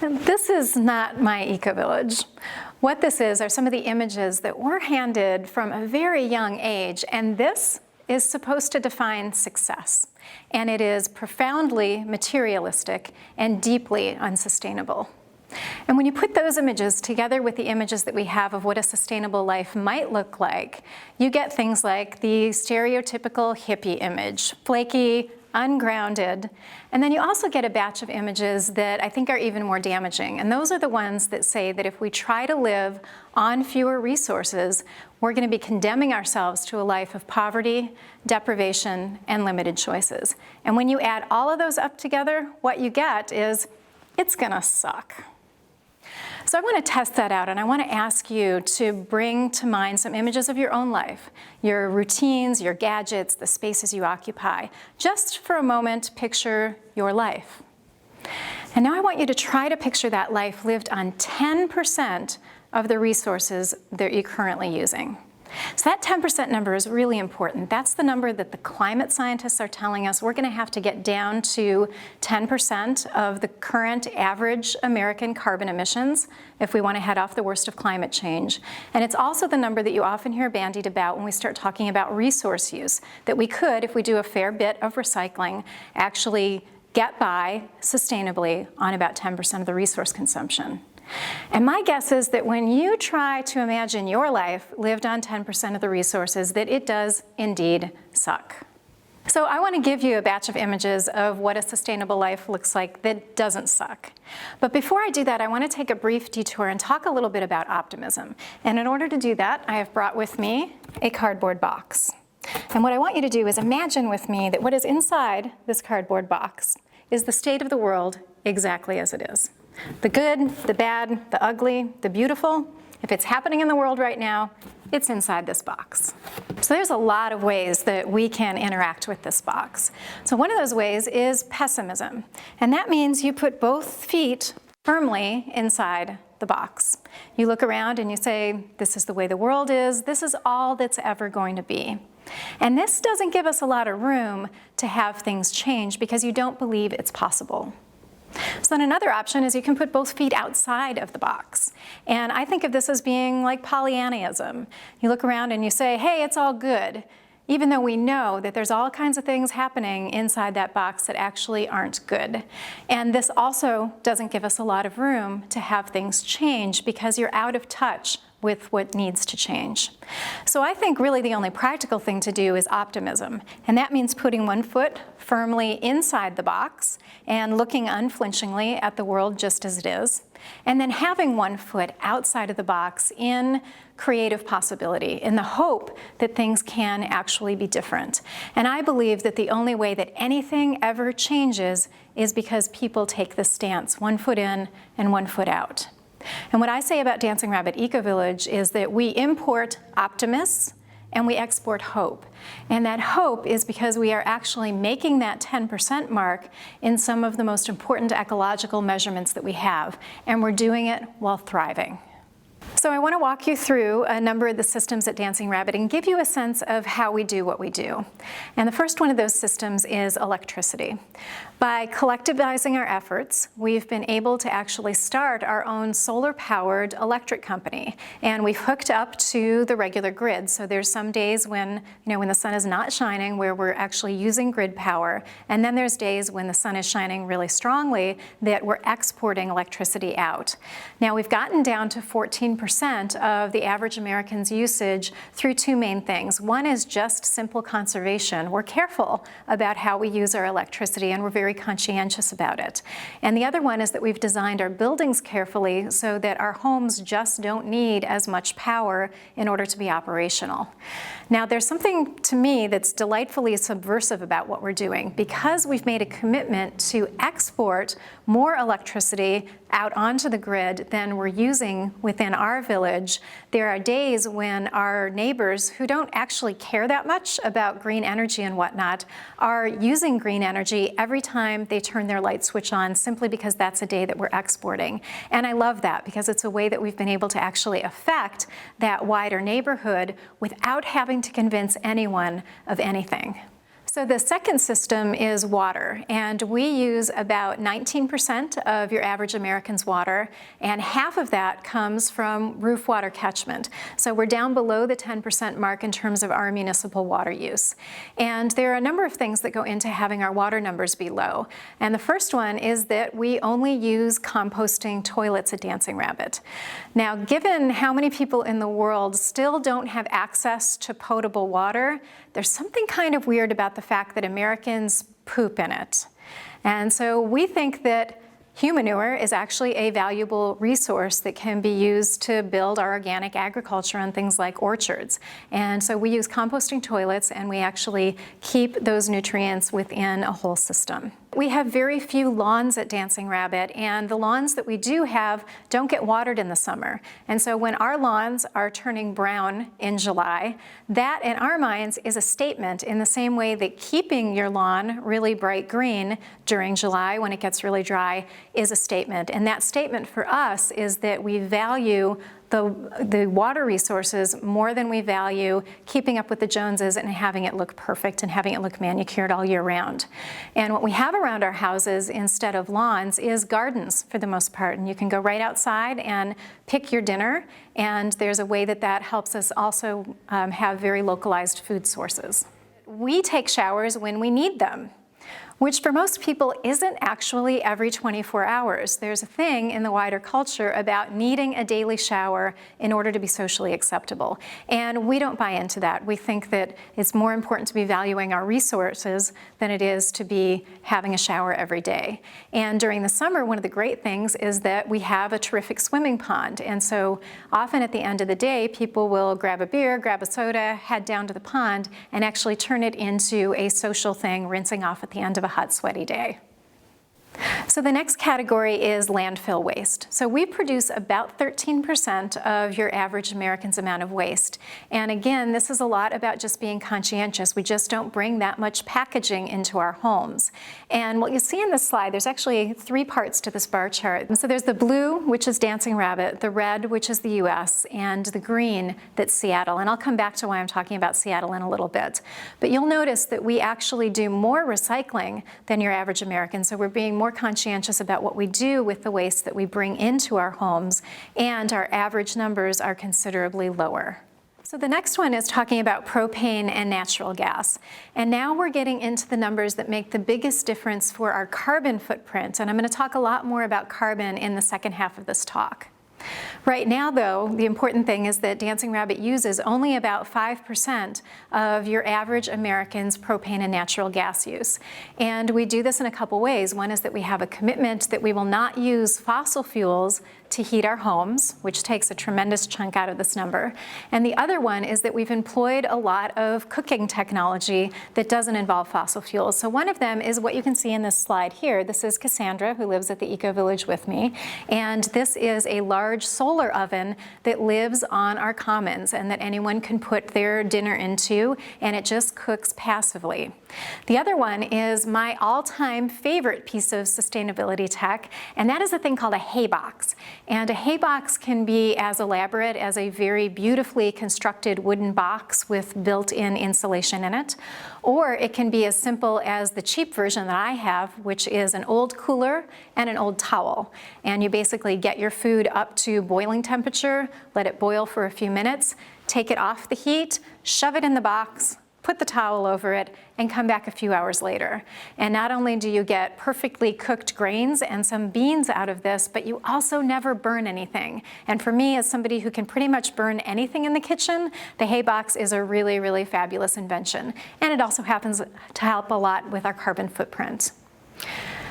This is not my Ecovillage. What this is are some of the images that were handed from a very young age, and this is supposed to define success. And it is profoundly materialistic and deeply unsustainable. And when you put those images together with the images that we have of what a sustainable life might look like, you get things like the stereotypical hippie image, flaky, ungrounded, and then you also get a batch of images that I think are even more damaging. And those are the ones that say that if we try to live on fewer resources, we're going to be condemning ourselves to a life of poverty, deprivation, and limited choices. And when you add all of those up together, what you get is, it's going to suck. So I want to test that out, and I want to ask you to bring to mind some images of your own life, your routines, your gadgets, the spaces you occupy. Just for a moment, picture your life. And now I want you to try to picture that life lived on 10% of the resources that you're currently using. So that 10% number is really important. That's the number that the climate scientists are telling us we're going to have to get down to 10% of the current average American carbon emissions if we want to head off the worst of climate change. And it's also the number that you often hear bandied about when we start talking about resource use, that we could, if we do a fair bit of recycling, actually get by sustainably on about 10% of the resource consumption. And my guess is that when you try to imagine your life lived on 10% of the resources, that it does indeed suck. So I want to give you a batch of images of what a sustainable life looks like that doesn't suck. But before I do that, I want to take a brief detour and talk a little bit about optimism. And in order to do that, I have brought with me a cardboard box. And what I want you to do is imagine with me that what is inside this cardboard box is the state of the world exactly as it is. The good, the bad, the ugly, the beautiful. If it's happening in the world right now, it's inside this box. So there's a lot of ways that we can interact with this box. So one of those ways is pessimism. And that means you put both feet firmly inside the box. You look around and you say, this is the way the world is. This is all that's ever going to be. And this doesn't give us a lot of room to have things change because you don't believe it's possible. So then another option is you can put both feet outside of the box. And I think of this as being like Pollyannaism. You look around and you say, hey, it's all good, even though we know that there's all kinds of things happening inside that box that actually aren't good. And this also doesn't give us a lot of room to have things change because you're out of touch with what needs to change. So I think really the only practical thing to do is optimism. And that means putting one foot firmly inside the box and looking unflinchingly at the world just as it is. And then having one foot outside of the box in creative possibility, in the hope that things can actually be different. And I believe that the only way that anything ever changes is because people take this stance, one foot in and one foot out. And what I say about Dancing Rabbit Ecovillage is that we import optimists and we export hope. And that hope is because we are actually making that 10% mark in some of the most important ecological measurements that we have. And we're doing it while thriving. So I want to walk you through a number of the systems at Dancing Rabbit and give you a sense of how we do what we do. And the first one of those systems is electricity. By collectivizing our efforts, we've been able to actually start our own solar-powered electric company. And we've hooked up to the regular grid. So there's some days when the sun is not shining where we're actually using grid power. And then there's days when the sun is shining really strongly that we're exporting electricity out. Now we've gotten down to 14% of the average American's usage through two main things. One is just simple conservation. We're careful about how we use our electricity and we're very conscientious about it. And the other one is that we've designed our buildings carefully so that our homes just don't need as much power in order to be operational. Now there's something to me that's delightfully subversive about what we're doing. Because we've made a commitment to export more electricity out onto the grid than we're using within our village, there are days when our neighbors who don't actually care that much about green energy and whatnot are using green energy every time they turn their light switch on simply because that's a day that we're exporting. And I love that because it's a way that we've been able to actually affect that wider neighborhood without having to convince anyone of anything. So the second system is water, and we use about 19% of your average American's water, and half of that comes from roof water catchment. So we're down below the 10% mark in terms of our municipal water use. And there are a number of things that go into having our water numbers be low. And the first one is that we only use composting toilets at Dancing Rabbit. Now, given how many people in the world still don't have access to potable water, there's something kind of weird about the fact that Americans poop in it. And so we think that humanure is actually a valuable resource that can be used to build our organic agriculture on things like orchards. And so we use composting toilets, and we actually keep those nutrients within a whole system. We have very few lawns at Dancing Rabbit, and the lawns that we do have don't get watered in the summer. And so when our lawns are turning brown in July, that in our minds is a statement in the same way that keeping your lawn really bright green during July when it gets really dry is a statement. And that statement for us is that we value the water resources more than we value keeping up with the Joneses and having it look perfect and having it look manicured all year round. And what we have around our houses instead of lawns is gardens for the most part. And you can go right outside and pick your dinner. And there's a way that that helps us also have very localized food sources. We take showers when we need them, which for most people isn't actually every 24 hours. There's a thing in the wider culture about needing a daily shower in order to be socially acceptable. And we don't buy into that. We think that it's more important to be valuing our resources than it is to be having a shower every day. And during the summer, one of the great things is that we have a terrific swimming pond. And so often at the end of the day, people will grab a beer, grab a soda, head down to the pond, and actually turn it into a social thing, rinsing off at the end of a hot, sweaty day. So the next category is landfill waste. So we produce about 13% of your average American's amount of waste. And again, this is a lot about just being conscientious. We just don't bring that much packaging into our homes. And what you see in this slide, there's actually three parts to this bar chart. And so there's the blue, which is Dancing Rabbit, the red, which is the US, and the green, that's Seattle. And I'll come back to why I'm talking about Seattle in a little bit. But you'll notice that we actually do more recycling than your average American. So we're being more conscientious about what we do with the waste that we bring into our homes, and our average numbers are considerably lower. So the next one is talking about propane and natural gas. And now we're getting into the numbers that make the biggest difference for our carbon footprint. And I'm going to talk a lot more about carbon in the second half of this talk. Right now, though, the important thing is that Dancing Rabbit uses only about 5% of your average American's propane and natural gas use. And we do this in a couple ways. One is that we have a commitment that we will not use fossil fuels to heat our homes, which takes a tremendous chunk out of this number. And the other one is that we've employed a lot of cooking technology that doesn't involve fossil fuels. So one of them is what you can see in this slide here. This is Cassandra, who lives at the Ecovillage with me. And this is a large solar oven that lives on our commons and that anyone can put their dinner into, and it just cooks passively. The other one is my all-time favorite piece of sustainability tech, and that is a thing called a hay box. And a hay box can be as elaborate as a very beautifully constructed wooden box with built-in insulation in it, or it can be as simple as the cheap version that I have, which is an old cooler and an old towel. And you basically get your food up to boiling temperature, let it boil for a few minutes, take it off the heat, shove it in the box, put the towel over it, and come back a few hours later. And not only do you get perfectly cooked grains and some beans out of this, but you also never burn anything. And for me, as somebody who can pretty much burn anything in the kitchen, the hay box is a really, really fabulous invention. And it also happens to help a lot with our carbon footprint.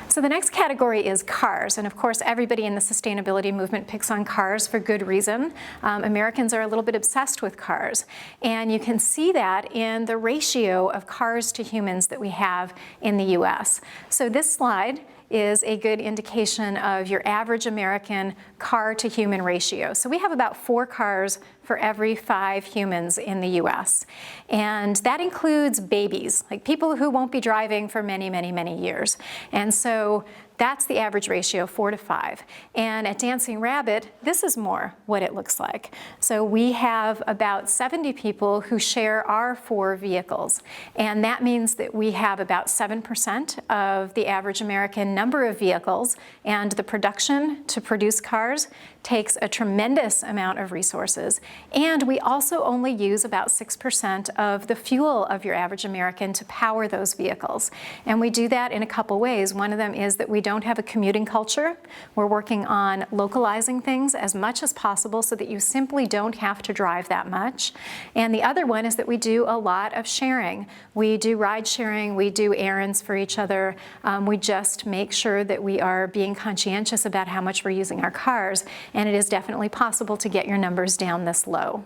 So the next category is cars, and of course everybody in the sustainability movement picks on cars for good reason. Americans are a little bit obsessed with cars, and you can see that in the ratio of cars to humans that we have in the US. So this slide is a good indication of your average American car to human ratio. So we have about 4 cars for every 5 humans in the US. And that includes babies, like people who won't be driving for many, many, many years. And so That's the average ratio, 4 to 5. And at Dancing Rabbit, this is more what it looks like. So we have about 70 people who share our 4 vehicles. And that means that we have about 7% of the average American number of vehicles, and the production to produce cars takes a tremendous amount of resources. And we also only use about 6% of the fuel of your average American to power those vehicles. And we do that in a couple ways. One of them is that we don't have a commuting culture. We're working on localizing things as much as possible so that you simply don't have to drive that much. And the other one is that we do a lot of sharing. We do ride sharing, we do errands for each other. We just make sure that we are being conscientious about how much we're using our cars. And it is definitely possible to get your numbers down this low.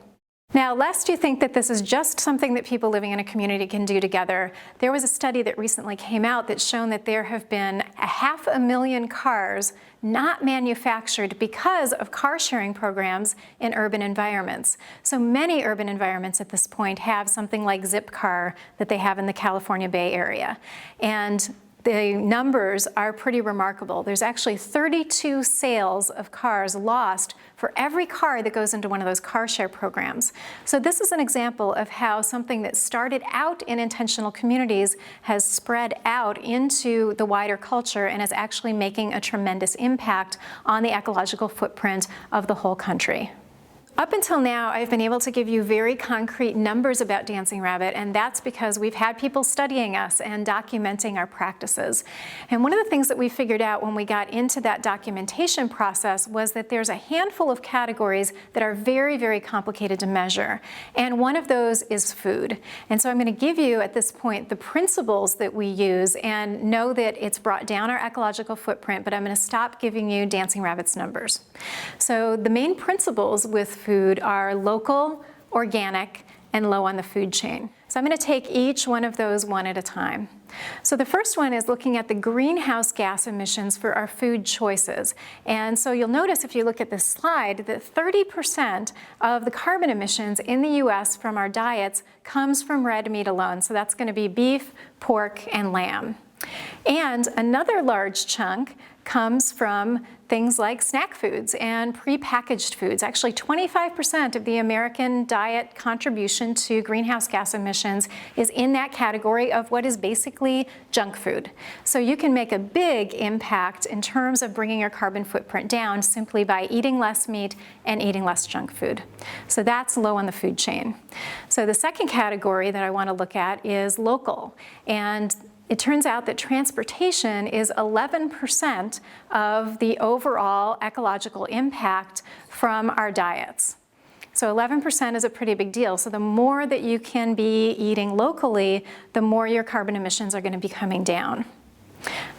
Now, lest you think that this is just something that people living in a community can do together, there was a study that recently came out that's shown that there have been 500,000 cars not manufactured because of car sharing programs in urban environments. So many urban environments at this point have something like Zipcar that they have in the California Bay Area. And the numbers are pretty remarkable. There's actually 32 sales of cars lost for every car that goes into one of those car share programs. So this is an example of how something that started out in intentional communities has spread out into the wider culture and is actually making a tremendous impact on the ecological footprint of the whole country. Up until now, I've been able to give you very concrete numbers about Dancing Rabbit, and that's because we've had people studying us and documenting our practices. And one of the things that we figured out when we got into that documentation process was that there's a handful of categories that are very, very complicated to measure. And one of those is food. And so I'm going to give you at this point the principles that we use and know that it's brought down our ecological footprint, but I'm going to stop giving you Dancing Rabbit's numbers. So the main principles with food are local, organic, and low on the food chain. So I'm going to take each one of those one at a time. So the first one is looking at the greenhouse gas emissions for our food choices. And so you'll notice if you look at this slide that 30% of the carbon emissions in the US from our diets comes from red meat alone. So that's going to be beef, pork, and lamb. And another large chunk comes from things like snack foods and prepackaged foods. Actually, 25% of the American diet contribution to greenhouse gas emissions is in that category of what is basically junk food. So you can make a big impact in terms of bringing your carbon footprint down simply by eating less meat and eating less junk food. So that's low on the food chain. So the second category that I want to look at is local. And it turns out that transportation is 11% of the overall ecological impact from our diets. So 11% is a pretty big deal. So the more that you can be eating locally, the more your carbon emissions are going to be coming down.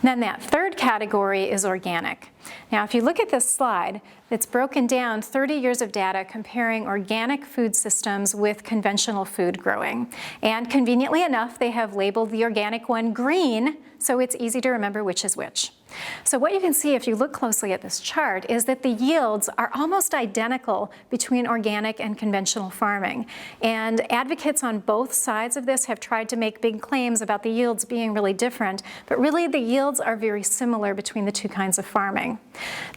Then that third category is organic. Now, if you look at this slide, it's broken down 30 years of data comparing organic food systems with conventional food growing. And conveniently enough, they have labeled the organic one green, so it's easy to remember which is which. So what you can see if you look closely at this chart is that the yields are almost identical between organic and conventional farming. And advocates on both sides of this have tried to make big claims about the yields being really different, but really the yields are very similar between the two kinds of farming.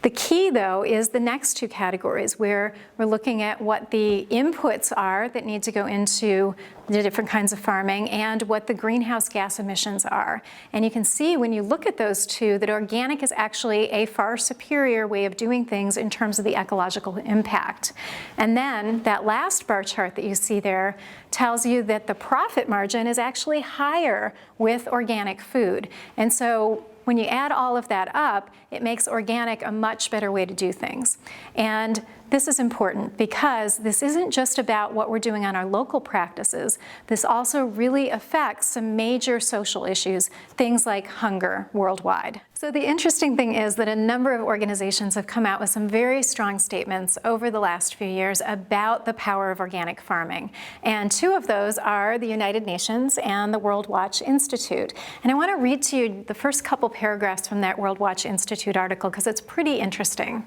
The key, though, is the next two categories where we're looking at what the inputs are that need to go into the different kinds of farming and what the greenhouse gas emissions are. And you can see when you look at those two that organic is actually a far superior way of doing things in terms of the ecological impact. And then that last bar chart that you see there tells you that the profit margin is actually higher with organic food. And so when you add all of that up, it makes organic a much better way to do things. And this is important because this isn't just about what we're doing on our local practices. This also really affects some major social issues, things like hunger worldwide. So the interesting thing is that a number of organizations have come out with some very strong statements over the last few years about the power of organic farming. And two of those are the United Nations and the World Watch Institute. And I want to read to you the first couple paragraphs from that World Watch Institute article because it's pretty interesting.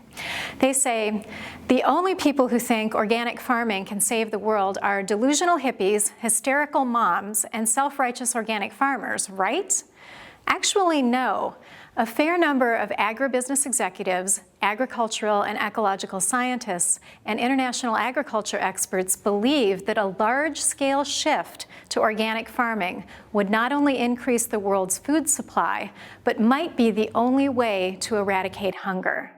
They say, "The only people who think organic farming can save the world are delusional hippies, hysterical moms, and self-righteous organic farmers, right? Actually, no. A fair number of agribusiness executives, agricultural and ecological scientists, and international agriculture experts believe that a large-scale shift to organic farming would not only increase the world's food supply, but might be the only way to eradicate hunger.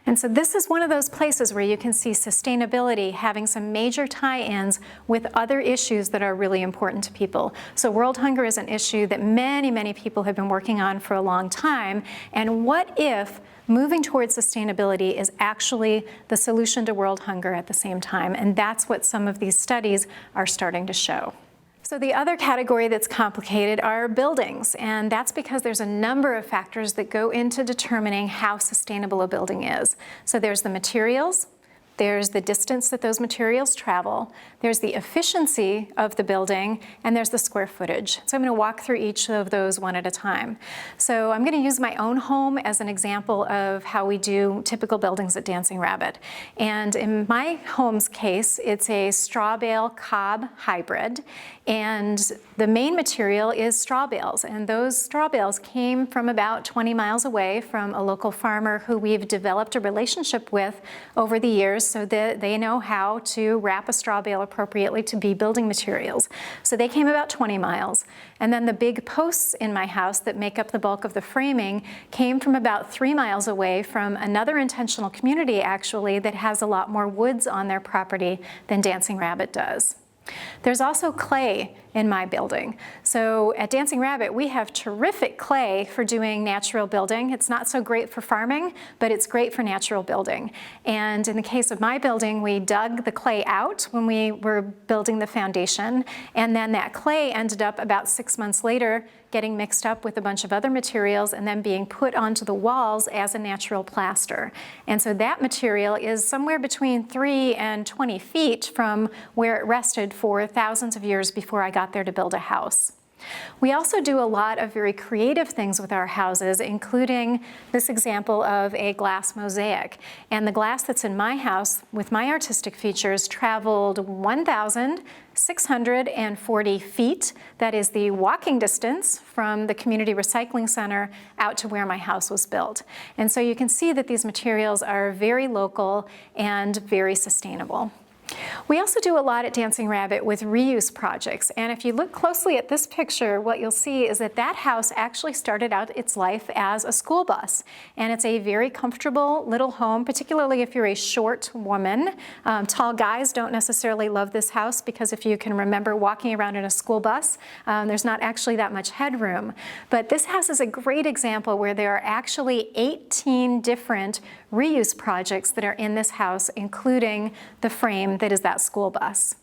And so this is one of those places where you can see sustainability having some major tie-ins with other issues that are really important to people. So world hunger is an issue that many, many people have been working on for a long time. And what if moving towards sustainability is actually the solution to world hunger at the same time? And that's what some of these studies are starting to show. So the other category that's complicated are buildings, and that's because there's a number of factors that go into determining how sustainable a building is. So there's the materials, there's the distance that those materials travel, there's the efficiency of the building, and there's the square footage. So I'm going to walk through each of those one at a time. So I'm going to use my own home as an example of how we do typical buildings at Dancing Rabbit. And in my home's case, it's a straw bale cob hybrid, and the main material is straw bales. And those straw bales came from about 20 miles away from a local farmer who we've developed a relationship with over the years, so that they know how to wrap a straw bale appropriately to be building materials. So they came about 20 miles. And then the big posts in my house that make up the bulk of the framing came from about 3 miles away from another intentional community, actually, that has a lot more woods on their property than Dancing Rabbit does. There's also clay in my building. So at Dancing Rabbit, we have terrific clay for doing natural building. It's not so great for farming, but it's great for natural building. And in the case of my building, we dug the clay out when we were building the foundation, and then that clay ended up about 6 months later getting mixed up with a bunch of other materials and then being put onto the walls as a natural plaster. And so that material is somewhere between 3 and 20 feet from where it rested for thousands of years before I got there to build a house. We also do a lot of very creative things with our houses, including this example of a glass mosaic. And the glass that's in my house with my artistic features traveled 1,640 feet. That is the walking distance from the community recycling center out to where my house was built. And so you can see that these materials are very local and very sustainable. We also do a lot at Dancing Rabbit with reuse projects, and if you look closely at this picture, what you'll see is that that house actually started out its life as a school bus, and it's a very comfortable little home, particularly if you're a short woman. Tall guys don't necessarily love this house because if you can remember walking around in a school bus, there's not actually that much headroom. But this house is a great example where there are actually 18 different reuse projects that are in this house, including the frame that is that school bus.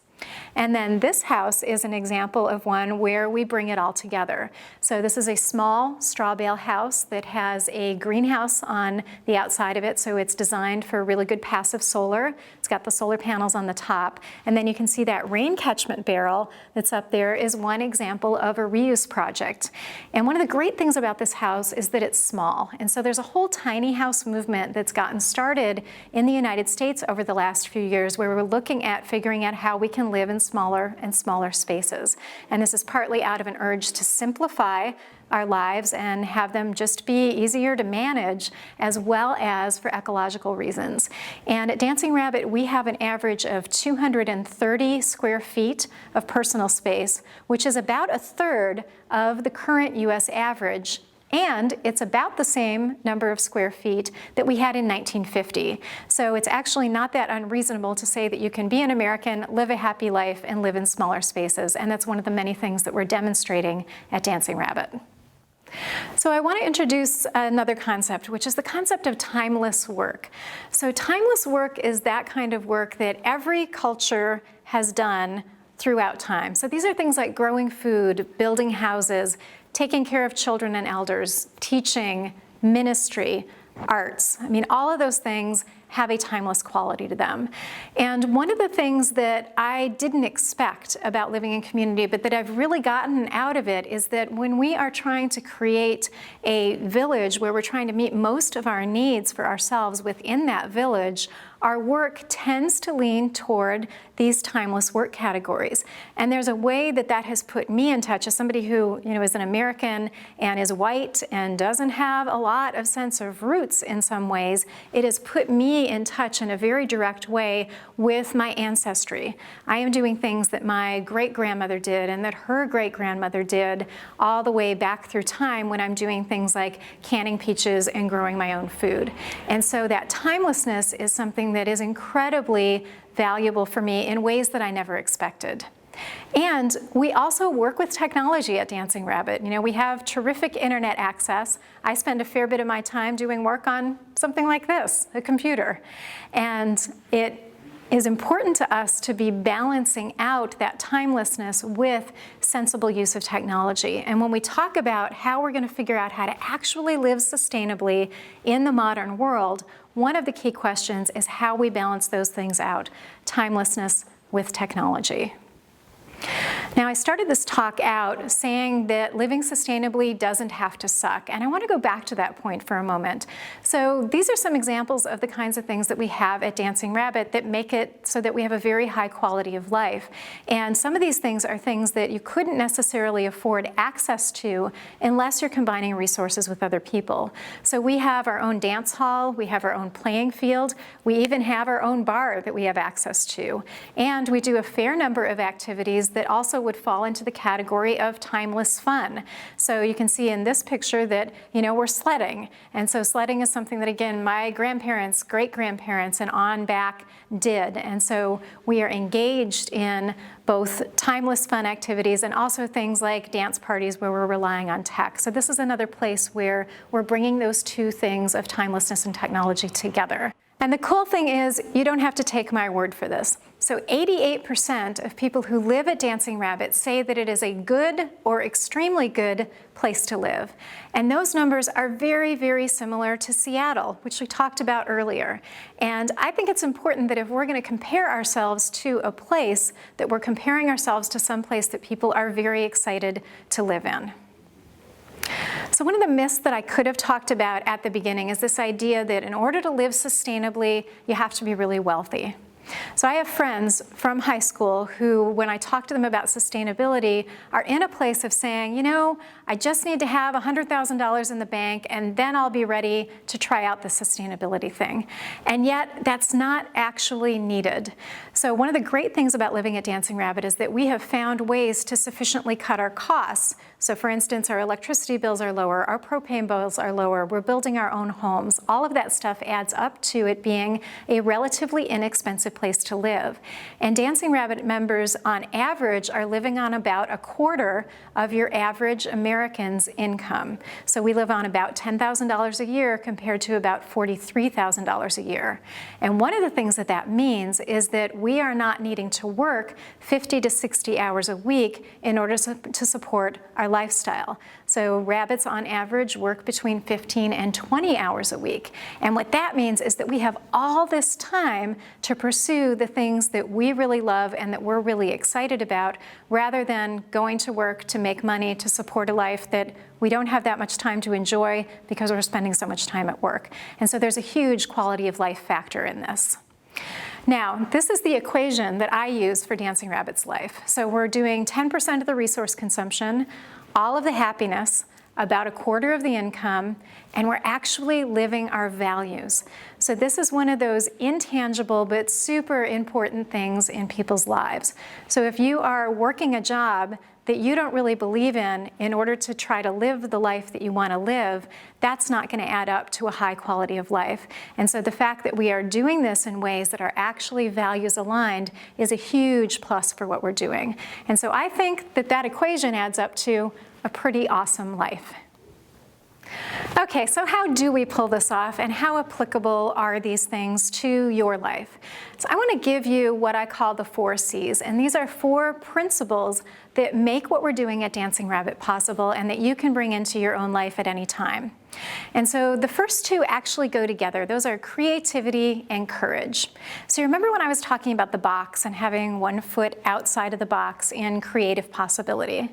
And then this house is an example of one where we bring it all together. So this is a small straw bale house that has a greenhouse on the outside of it, so it's designed for really good passive solar. It's got the solar panels on the top. And then you can see that rain catchment barrel that's up there is one example of a reuse project. And one of the great things about this house is that it's small. And so there's a whole tiny house movement that's gotten started in the United States over the last few years where we're looking at figuring out how we can live in smaller and smaller spaces. And this is partly out of an urge to simplify our lives and have them just be easier to manage, as well as for ecological reasons. And at Dancing Rabbit, we have an average of 230 square feet of personal space, which is about a third of the current US average. And it's about the same number of square feet that we had in 1950. So it's actually not that unreasonable to say that you can be an American, live a happy life, and live in smaller spaces. And that's one of the many things that we're demonstrating at Dancing Rabbit. So I want to introduce another concept, which is the concept of timeless work. So timeless work is that kind of work that every culture has done throughout time. So these are things like growing food, building houses, taking care of children and elders, teaching, ministry, arts. I mean, all of those things have a timeless quality to them. And one of the things that I didn't expect about living in community, but that I've really gotten out of it, is that when we are trying to create a village where we're trying to meet most of our needs for ourselves within that village, our work tends to lean toward these timeless work categories. And there's a way that that has put me in touch as somebody who, is an American and is white and doesn't have a lot of sense of roots in some ways. It has put me in touch in a very direct way with my ancestry. I am doing things that my great-grandmother did and that her great-grandmother did all the way back through time when I'm doing things like canning peaches and growing my own food. And so that timelessness is something that is incredibly valuable for me in ways that I never expected. And we also work with technology at Dancing Rabbit. We have terrific internet access. I spend a fair bit of my time doing work on something like this, a computer. And it is important to us to be balancing out that timelessness with sensible use of technology. And when we talk about how we're going to figure out how to actually live sustainably in the modern world, one of the key questions is how we balance those things out, timelessness with technology. Now, I started this talk out saying that living sustainably doesn't have to suck, and I want to go back to that point for a moment. So these are some examples of the kinds of things that we have at Dancing Rabbit that make it so that we have a very high quality of life. And some of these things are things that you couldn't necessarily afford access to unless you're combining resources with other people. So we have our own dance hall, we have our own playing field, we even have our own bar that we have access to. And we do a fair number of activities that also would fall into the category of timeless fun. So you can see in this picture that, we're sledding. And so sledding is something that, again, my grandparents, great-grandparents, and on back did. And so we are engaged in both timeless fun activities and also things like dance parties where we're relying on tech. So this is another place where we're bringing those two things of timelessness and technology together. And the cool thing is, you don't have to take my word for this. So 88% of people who live at Dancing Rabbit say that it is a good or extremely good place to live. And those numbers are very, very similar to Seattle, which we talked about earlier. And I think it's important that if we're going to compare ourselves to a place, that we're comparing ourselves to some place that people are very excited to live in. So one of the myths that I could have talked about at the beginning is this idea that in order to live sustainably, you have to be really wealthy. So I have friends from high school who, when I talk to them about sustainability, are in a place of saying, I just need to have $100,000 in the bank and then I'll be ready to try out the sustainability thing. And yet that's not actually needed. So one of the great things about living at Dancing Rabbit is that we have found ways to sufficiently cut our costs. So for instance, our electricity bills are lower, our propane bills are lower, we're building our own homes. All of that stuff adds up to it being a relatively inexpensive place to live. And Dancing Rabbit members, on average, are living on about a quarter of your average American's income. So we live on about $10,000 a year compared to about $43,000 a year. And one of the things that that means is that we are not needing to work 50 to 60 hours a week in order to support our lifestyle. So rabbits on average work between 15 and 20 hours a week. And what that means is that we have all this time to pursue the things that we really love and that we're really excited about, rather than going to work to make money to support a life that we don't have that much time to enjoy because we're spending so much time at work. And so there's a huge quality of life factor in this. Now, this is the equation that I use for Dancing Rabbit's life. So we're doing 10% of the resource consumption, all of the happiness, about a quarter of the income, and we're actually living our values. So this is one of those intangible but super important things in people's lives. So if you are working a job that you don't really believe in order to try to live the life that you want to live, that's not going to add up to a high quality of life. And so the fact that we are doing this in ways that are actually values aligned is a huge plus for what we're doing. And so I think that that equation adds up to a pretty awesome life. Okay, so how do we pull this off, and how applicable are these things to your life? So I want to give you what I call the 4 C's, and these are 4 principles that make what we're doing at Dancing Rabbit possible and that you can bring into your own life at any time. And so the first 2 actually go together. Those are creativity and courage. So you remember when I was talking about the box and having one foot outside of the box in creative possibility?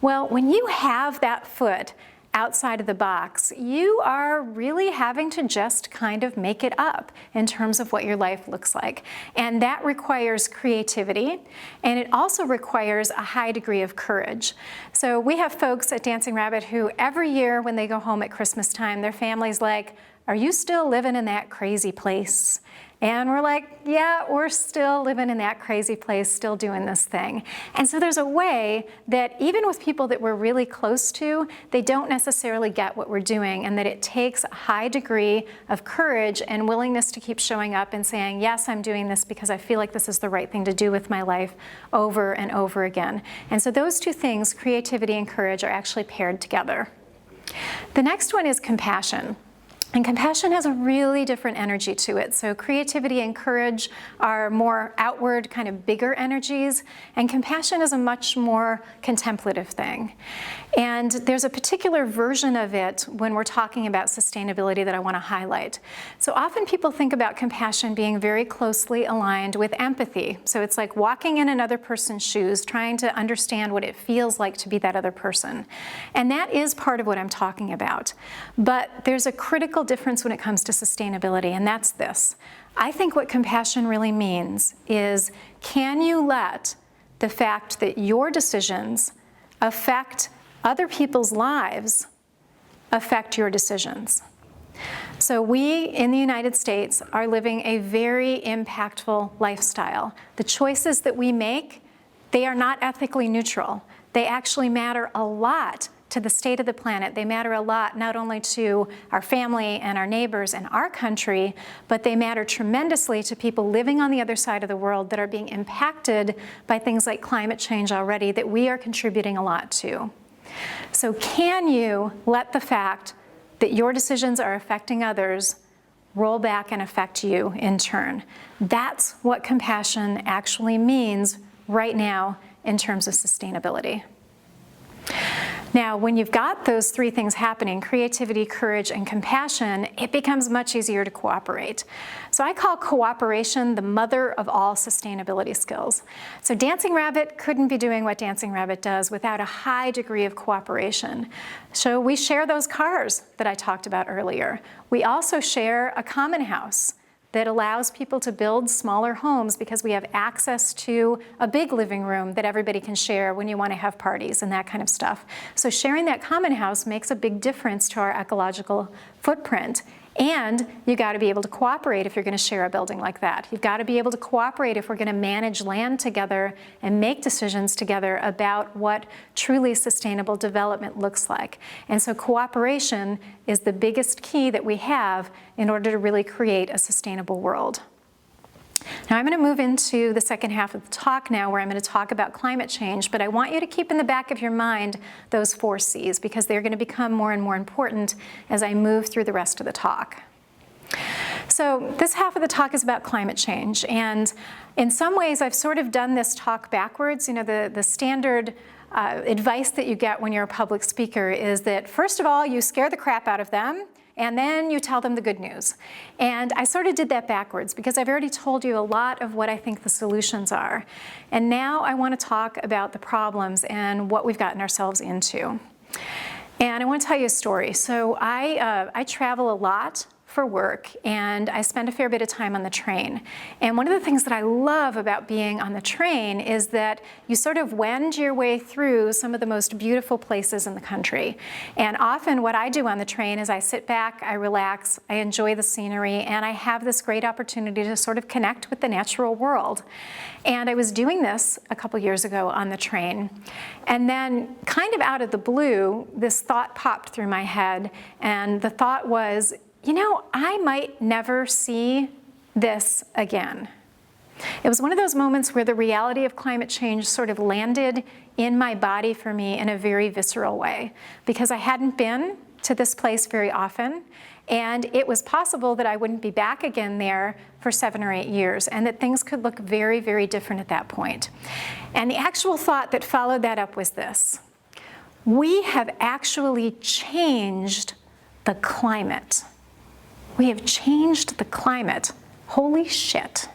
Well, when you have that foot outside of the box, you are really having to just kind of make it up in terms of what your life looks like. And that requires creativity, and it also requires a high degree of courage. So we have folks at Dancing Rabbit who every year when they go home at Christmas time, their family's like, "Are you still living in that crazy place?" And we're like, yeah, we're still living in that crazy place, still doing this thing. And so there's a way that even with people that we're really close to, they don't necessarily get what we're doing, and that it takes a high degree of courage and willingness to keep showing up and saying, yes, I'm doing this because I feel like this is the right thing to do with my life over and over again. And so those two things, creativity and courage, are actually paired together. The next one is compassion. And compassion has a really different energy to it. So creativity and courage are more outward, kind of bigger energies, and compassion is a much more contemplative thing. And there's a particular version of it when we're talking about sustainability that I want to highlight. So often people think about compassion being very closely aligned with empathy. So it's like walking in another person's shoes, trying to understand what it feels like to be that other person. And that is part of what I'm talking about. But there's a critical difference when it comes to sustainability, and that's this. I think what compassion really means is, can you let the fact that your decisions affect other people's lives affect your decisions? So we in the United States are living a very impactful lifestyle. The choices that we make, they are not ethically neutral. They actually matter a lot to the state of the planet. They matter a lot not only to our family and our neighbors and our country, but they matter tremendously to people living on the other side of the world that are being impacted by things like climate change already that we are contributing a lot to. So can you let the fact that your decisions are affecting others roll back and affect you in turn? That's what compassion actually means right now in terms of sustainability. Now, when you've got those three things happening, creativity, courage, and compassion, it becomes much easier to cooperate. So I call cooperation the mother of all sustainability skills. So Dancing Rabbit couldn't be doing what Dancing Rabbit does without a high degree of cooperation. So we share those cars that I talked about earlier. We also share a common house that allows people to build smaller homes because we have access to a big living room that everybody can share when you want to have parties and that kind of stuff. So sharing that common house makes a big difference to our ecological footprint. And you got to be able to cooperate if you're going to share a building like that. You've got to be able to cooperate if we're going to manage land together and make decisions together about what truly sustainable development looks like. And so cooperation is the biggest key that we have in order to really create a sustainable world. Now I'm going to move into the second half of the talk now, where I'm going to talk about climate change, but I want you to keep in the back of your mind those 4 C's, because they're going to become more and more important as I move through the rest of the talk. So this half of the talk is about climate change, and in some ways I've sort of done this talk backwards. You know, the standard advice that you get when you're a public speaker is that first of all you scare the crap out of them, and then you tell them the good news. And I sort of did that backwards because I've already told you a lot of what I think the solutions are. And now I want to talk about the problems and what we've gotten ourselves into. And I want to tell you a story. So I travel a lot for work, and I spend a fair bit of time on the train. And one of the things that I love about being on the train is that you sort of wend your way through some of the most beautiful places in the country. And often what I do on the train is I sit back, I relax, I enjoy the scenery, and I have this great opportunity to sort of connect with the natural world. And I was doing this a couple years ago on the train. And then kind of out of the blue, this thought popped through my head, and the thought was, you know, I might never see this again. It was one of those moments where the reality of climate change sort of landed in my body for me in a very visceral way, because I hadn't been to this place very often, and it was possible that I wouldn't be back again there for 7 or 8 years, and that things could look very, very different at that point. And the actual thought that followed that up was this: we have actually changed the climate. We have changed the climate. Holy shit.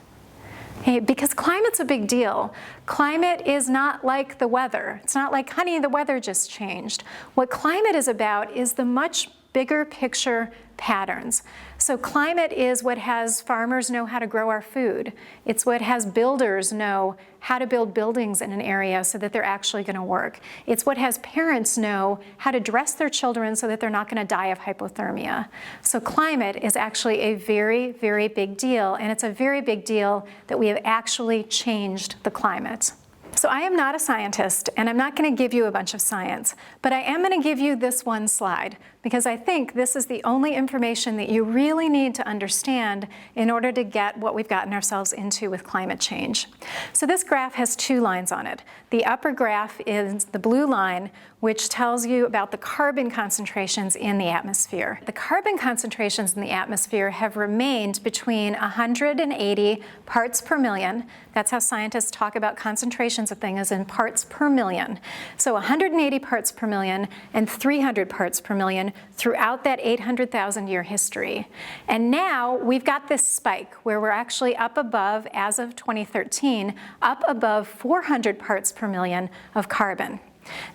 Okay, because climate's a big deal. Climate is not like the weather. It's not like, honey, the weather just changed. What climate is about is the much bigger picture patterns. So climate is what has farmers know how to grow our food. It's what has builders know how to build buildings in an area so that they're actually going to work. It's what has parents know how to dress their children so that they're not going to die of hypothermia. So climate is actually a very, very big deal, and it's a very big deal that we have actually changed the climate. So I am not a scientist, and I'm not going to give you a bunch of science, but I am going to give you this one slide, because I think this is the only information that you really need to understand in order to get what we've gotten ourselves into with climate change. So this graph has two lines on it. The upper graph is the blue line, which tells you about the carbon concentrations in the atmosphere. The carbon concentrations in the atmosphere have remained between 180 parts per million. That's how scientists talk about concentrations of things in parts per million. So 180 parts per million and 300 parts per million throughout that 800,000 year history. And now we've got this spike where we're actually up above, as of 2013, up above 400 parts per million of carbon.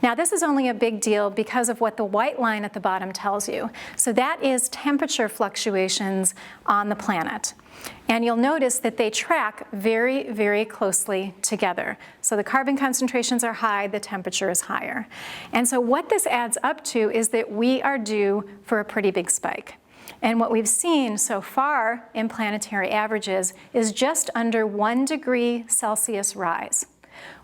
Now this is only a big deal because of what the white line at the bottom tells you. So that is temperature fluctuations on the planet. And you'll notice that they track very, very closely together. So the carbon concentrations are high, the temperature is higher. And so what this adds up to is that we are due for a pretty big spike. And what we've seen so far in planetary averages is just under 1 degree Celsius rise.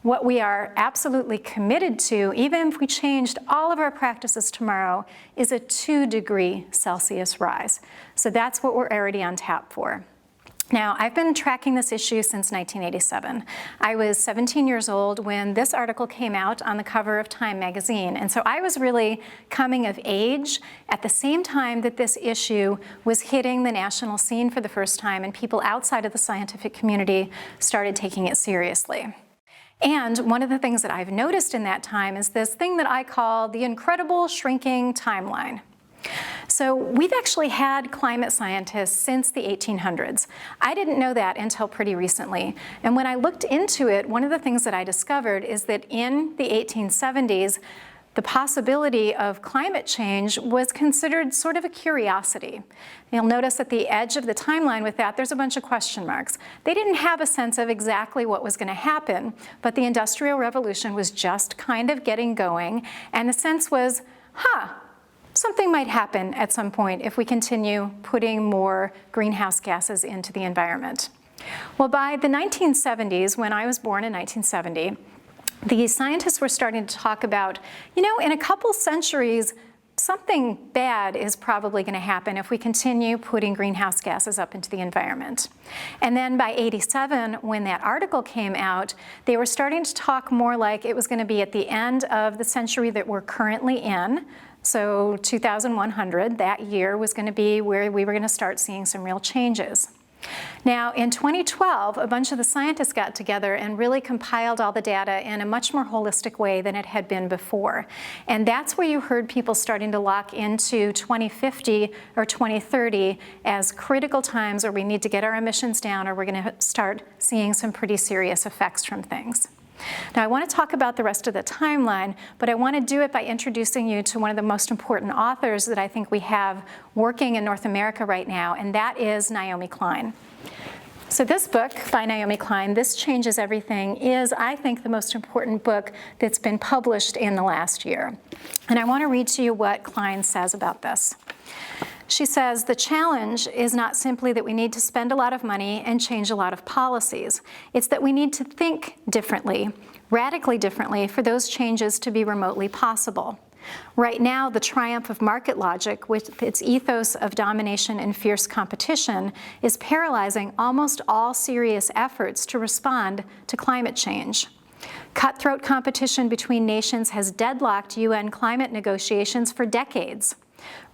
What we are absolutely committed to, even if we changed all of our practices tomorrow, is a 2 degree Celsius rise. So that's what we're already on tap for. Now, I've been tracking this issue since 1987. I was 17 years old when this article came out on the cover of Time magazine, and so I was really coming of age at the same time that this issue was hitting the national scene for the first time, and people outside of the scientific community started taking it seriously. And one of the things that I've noticed in that time is this thing that I call the incredible shrinking timeline. So we've actually had climate scientists since the 1800s. I didn't know that until pretty recently. And when I looked into it, one of the things that I discovered is that in the 1870s, the possibility of climate change was considered sort of a curiosity. You'll notice at the edge of the timeline with that, there's a bunch of question marks. They didn't have a sense of exactly what was going to happen, but the Industrial Revolution was just kind of getting going, and the sense was, something might happen at some point if we continue putting more greenhouse gases into the environment. Well, by the 1970s, when I was born in 1970, the scientists were starting to talk about, in a couple centuries, something bad is probably going to happen if we continue putting greenhouse gases up into the environment. And then by '87, when that article came out, they were starting to talk more like it was going to be at the end of the century that we're currently in. So 2100, that year, was going to be where we were going to start seeing some real changes. Now, in 2012, a bunch of the scientists got together and really compiled all the data in a much more holistic way than it had been before. And that's where you heard people starting to lock into 2050 or 2030 as critical times where we need to get our emissions down or we're going to start seeing some pretty serious effects from things. Now, I want to talk about the rest of the timeline, but I want to do it by introducing you to one of the most important authors that I think we have working in North America right now, and that is Naomi Klein. So this book by Naomi Klein, This Changes Everything, is, I think, the most important book that's been published in the last year. And I want to read to you what Klein says about this. She says, the challenge is not simply that we need to spend a lot of money and change a lot of policies. It's that we need to think differently, radically differently, for those changes to be remotely possible. Right now, the triumph of market logic, with its ethos of domination and fierce competition, is paralyzing almost all serious efforts to respond to climate change. Cutthroat competition between nations has deadlocked UN climate negotiations for decades.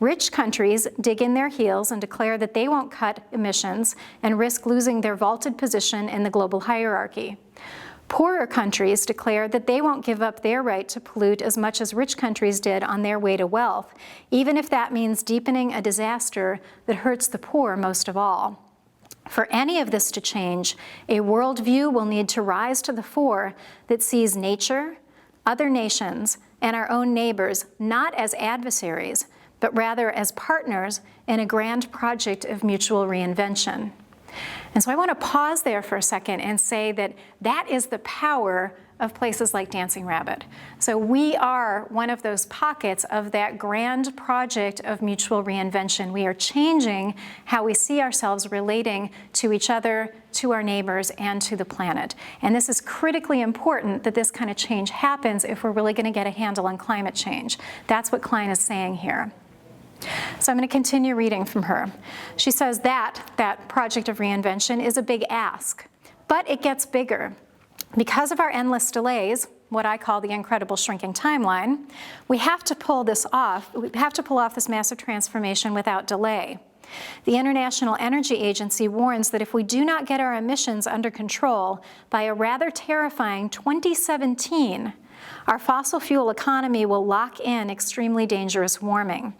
Rich countries dig in their heels and declare that they won't cut emissions and risk losing their vaulted position in the global hierarchy. Poorer countries declare that they won't give up their right to pollute as much as rich countries did on their way to wealth, even if that means deepening a disaster that hurts the poor most of all. For any of this to change, a worldview will need to rise to the fore that sees nature, other nations, and our own neighbors not as adversaries, but rather as partners in a grand project of mutual reinvention. And so I want to pause there for a second and say that that is the power of places like Dancing Rabbit. So we are one of those pockets of that grand project of mutual reinvention. We are changing how we see ourselves relating to each other, to our neighbors, and to the planet. And this is critically important that this kind of change happens if we're really going to get a handle on climate change. That's what Klein is saying here. So I'm going to continue reading from her. She says that project of reinvention is a big ask, but it gets bigger. Because of our endless delays, what I call the incredible shrinking timeline, we have to pull off this massive transformation without delay. The International Energy Agency warns that if we do not get our emissions under control by a rather terrifying 2017, our fossil fuel economy will lock in extremely dangerous warming.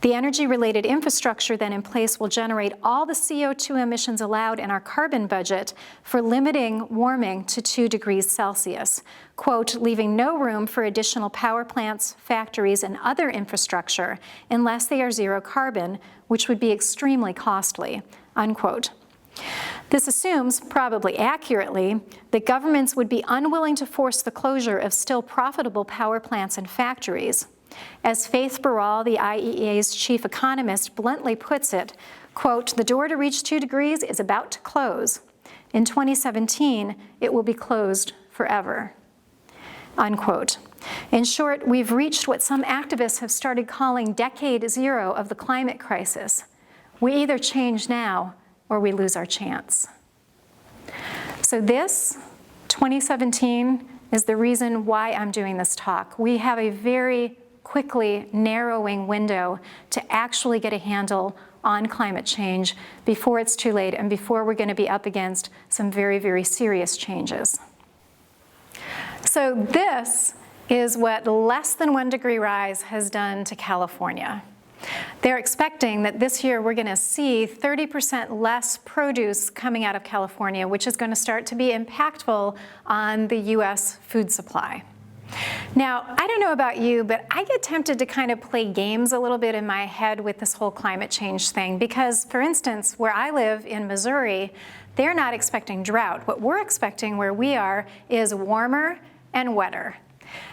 The energy-related infrastructure then in place will generate all the CO2 emissions allowed in our carbon budget for limiting warming to 2 degrees Celsius, quote, leaving no room for additional power plants, factories, and other infrastructure unless they are zero carbon, which would be extremely costly, unquote. This assumes, probably accurately, that governments would be unwilling to force the closure of still profitable power plants and factories. As Faith Baral, the IEA's chief economist, bluntly puts it, quote, the door to reach 2 degrees is about to close. In 2017, it will be closed forever, unquote. In short, we've reached what some activists have started calling decade zero of the climate crisis. We either change now or we lose our chance. So this, 2017, is the reason why I'm doing this talk. We have a very quickly narrowing window to actually get a handle on climate change before it's too late and before we're going to be up against some very, very serious changes. So this is what less than 1 degree rise has done to California. They're expecting that this year we're going to see 30% less produce coming out of California, which is going to start to be impactful on the US food supply. Now, I don't know about you, but I get tempted to kind of play games a little bit in my head with this whole climate change thing because, for instance, where I live in Missouri, they're not expecting drought. What we're expecting where we are is warmer and wetter.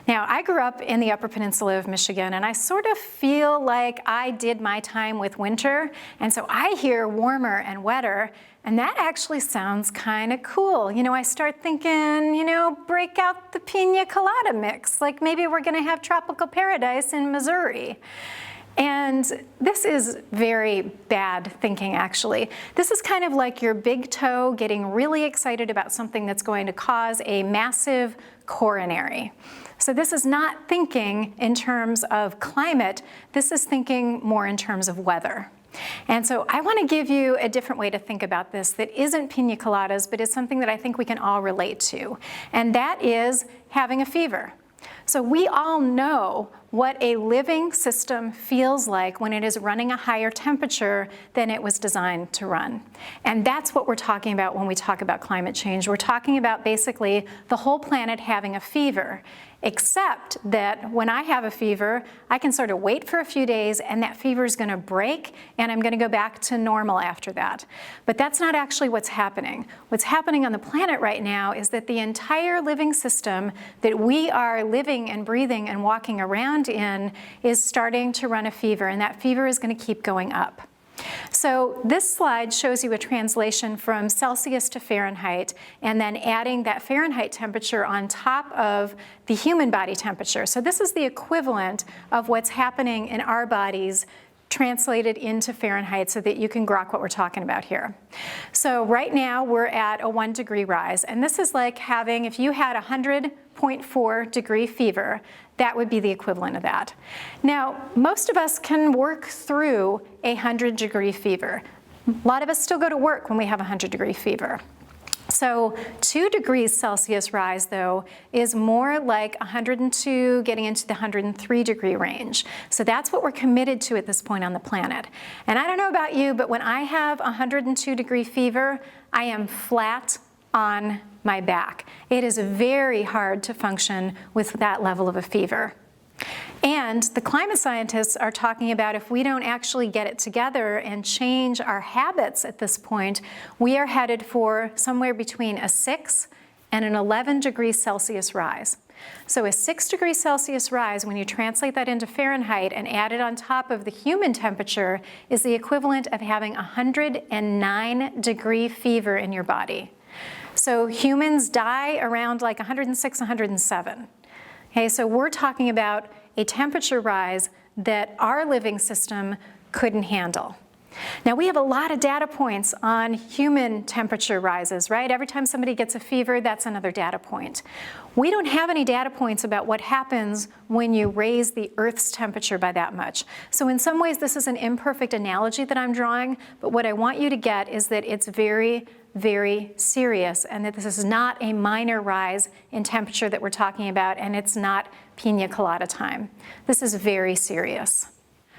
Now, I grew up in the Upper Peninsula of Michigan, and I sort of feel like I did my time with winter, and so I hear warmer and wetter, and that actually sounds kind of cool. You know, I start thinking, you know, break out the pina colada mix, like maybe we're gonna have tropical paradise in Missouri. And this is very bad thinking, actually. This is kind of like your big toe getting really excited about something that's going to cause a massive coronary. So this is not thinking in terms of climate, this is thinking more in terms of weather. And so I want to give you a different way to think about this that isn't pina coladas, but is something that I think we can all relate to. And that is having a fever. So we all know what a living system feels like when it is running a higher temperature than it was designed to run. And that's what we're talking about when we talk about climate change. We're talking about basically the whole planet having a fever, except that when I have a fever, I can sort of wait for a few days and that fever is going to break and I'm going to go back to normal after that. But that's not actually what's happening. What's happening on the planet right now is that the entire living system that we are living and breathing and walking around in is starting to run a fever, and that fever is going to keep going up. So this slide shows you a translation from Celsius to Fahrenheit and then adding that Fahrenheit temperature on top of the human body temperature. So this is the equivalent of what's happening in our bodies translated into Fahrenheit so that you can grok what we're talking about here. So right now we're at a 1 degree rise, and this is like having, if you had 100.4 degree fever, that would be the equivalent of that. Now, most of us can work through a 100 degree fever. A lot of us still go to work when we have a 100 degree fever. So 2 degrees Celsius rise, though, is more like 102 getting into the 103 degree range. So that's what we're committed to at this point on the planet. And I don't know about you, but when I have 102 degree fever, I am flat on my back. It is very hard to function with that level of a fever. And the climate scientists are talking about if we don't actually get it together and change our habits at this point, we are headed for somewhere between a 6 and an 11 degrees Celsius rise. So a 6 degrees Celsius rise, when you translate that into Fahrenheit and add it on top of the human temperature, is the equivalent of having 109 degree fever in your body. So humans die around like 106, 107. Okay, so we're talking about a temperature rise that our living system couldn't handle. Now, we have a lot of data points on human temperature rises, right? Every time somebody gets a fever, that's another data point. We don't have any data points about what happens when you raise the Earth's temperature by that much. So in some ways, this is an imperfect analogy that I'm drawing, but what I want you to get is that it's very, very serious, and that this is not a minor rise in temperature that we're talking about, and it's not pina colada time. This is very serious.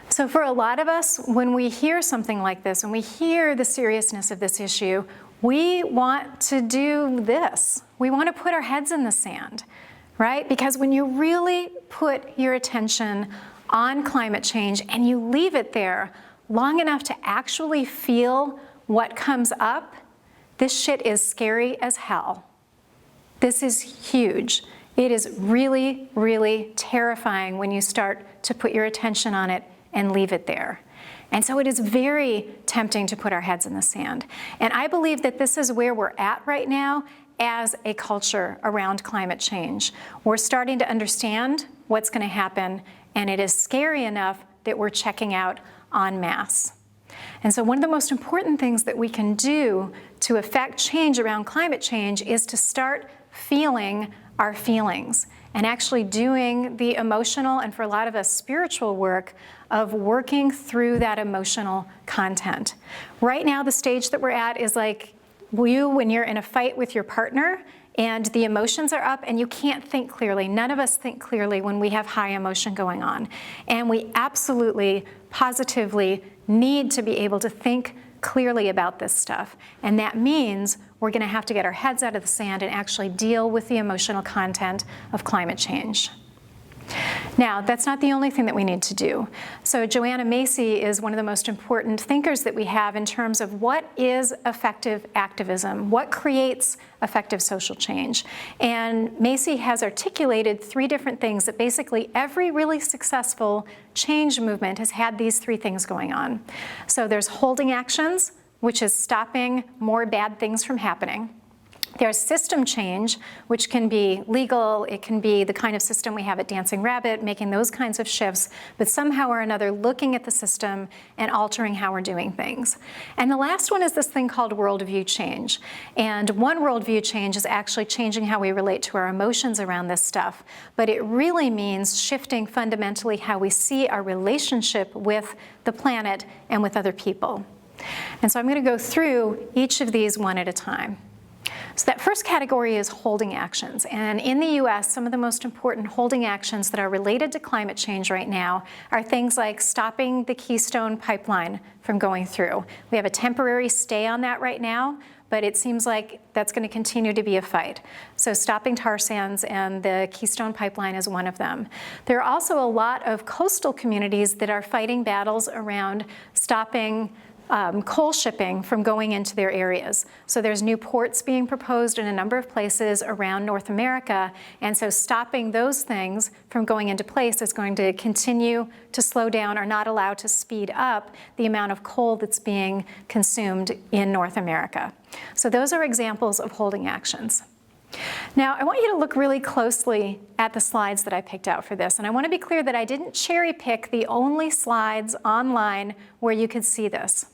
So for a lot of us, when we hear something like this, and we hear the seriousness of this issue, we want to do this. We want to put our heads in the sand, right? Because when you really put your attention on climate change and you leave it there long enough to actually feel what comes up, this shit is scary as hell. This is huge. It is really, really terrifying when you start to put your attention on it and leave it there. And so it is very tempting to put our heads in the sand. And I believe that this is where we're at right now as a culture around climate change. We're starting to understand what's going to happen, and it is scary enough that we're checking out en masse. And so one of the most important things that we can do to affect change around climate change is to start feeling our feelings and actually doing the emotional, and for a lot of us, spiritual work of working through that emotional content. Right now, the stage that we're at is like when you're in a fight with your partner and the emotions are up and you can't think clearly. None of us think clearly when we have high emotion going on. And we absolutely, positively need to be able to think clearly about this stuff. And that means we're going to have to get our heads out of the sand and actually deal with the emotional content of climate change. Now, that's not the only thing that we need to do. So Joanna Macy is one of the most important thinkers that we have in terms of what is effective activism, what creates effective social change. And Macy has articulated 3 different things that basically every really successful change movement has had these 3 things going on. So there's holding actions, which is stopping more bad things from happening. There's system change, which can be legal. It can be the kind of system we have at Dancing Rabbit, making those kinds of shifts, but somehow or another looking at the system and altering how we're doing things. And the last one is this thing called worldview change. And one worldview change is actually changing how we relate to our emotions around this stuff, but it really means shifting fundamentally how we see our relationship with the planet and with other people. And so I'm going to go through each of these one at a time. So that first category is holding actions. And in the US, some of the most important holding actions that are related to climate change right now are things like stopping the Keystone pipeline from going through. We have a temporary stay on that right now, but it seems like that's going to continue to be a fight. So stopping tar sands and the Keystone pipeline is one of them. There are also a lot of coastal communities that are fighting battles around stopping coal shipping from going into their areas. So there's new ports being proposed in a number of places around North America, and so stopping those things from going into place is going to continue to slow down or not allow to speed up the amount of coal that's being consumed in North America. So those are examples of holding actions. Now, I want you to look really closely at the slides that I picked out for this, and I want to be clear that I didn't cherry pick the only slides online where you could see this.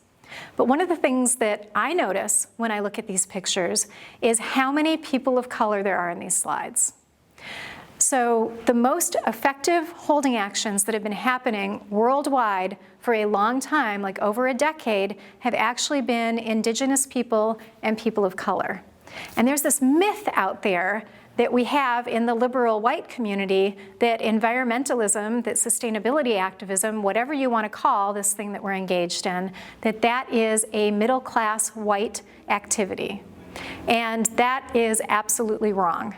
But one of the things that I notice when I look at these pictures is how many people of color there are in these slides. So the most effective holding actions that have been happening worldwide for a long time, like over a decade, have actually been Indigenous people and people of color. And there's this myth out there that we have in the liberal white community that environmentalism, that sustainability activism, whatever you want to call this thing that we're engaged in, that is a middle-class white activity. And that is absolutely wrong.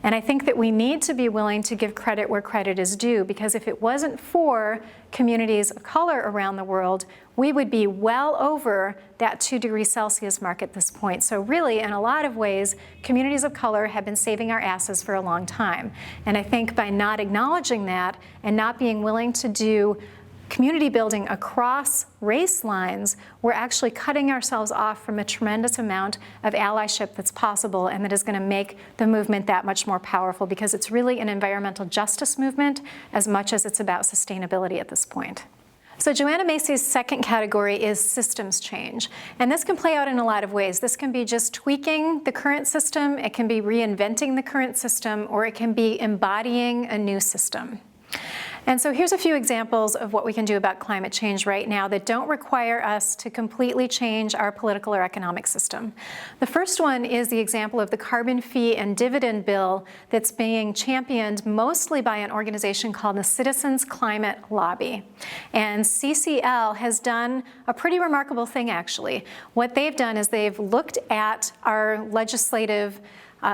And I think that we need to be willing to give credit where credit is due, because if it wasn't for communities of color around the world, we would be well over that 2 degrees Celsius mark at this point. So really, in a lot of ways, communities of color have been saving our asses for a long time. And I think by not acknowledging that and not being willing to do community building across race lines, we're actually cutting ourselves off from a tremendous amount of allyship that's possible and that is going to make the movement that much more powerful, because it's really an environmental justice movement as much as it's about sustainability at this point. So Joanna Macy's second category is systems change. And this can play out in a lot of ways. This can be just tweaking the current system, it can be reinventing the current system, or it can be embodying a new system. And so here's a few examples of what we can do about climate change right now that don't require us to completely change our political or economic system. The first one is the example of the carbon fee and dividend bill that's being championed mostly by an organization called the Citizens Climate Lobby. And CCL has done a pretty remarkable thing, actually. What they've done is they've looked at our legislative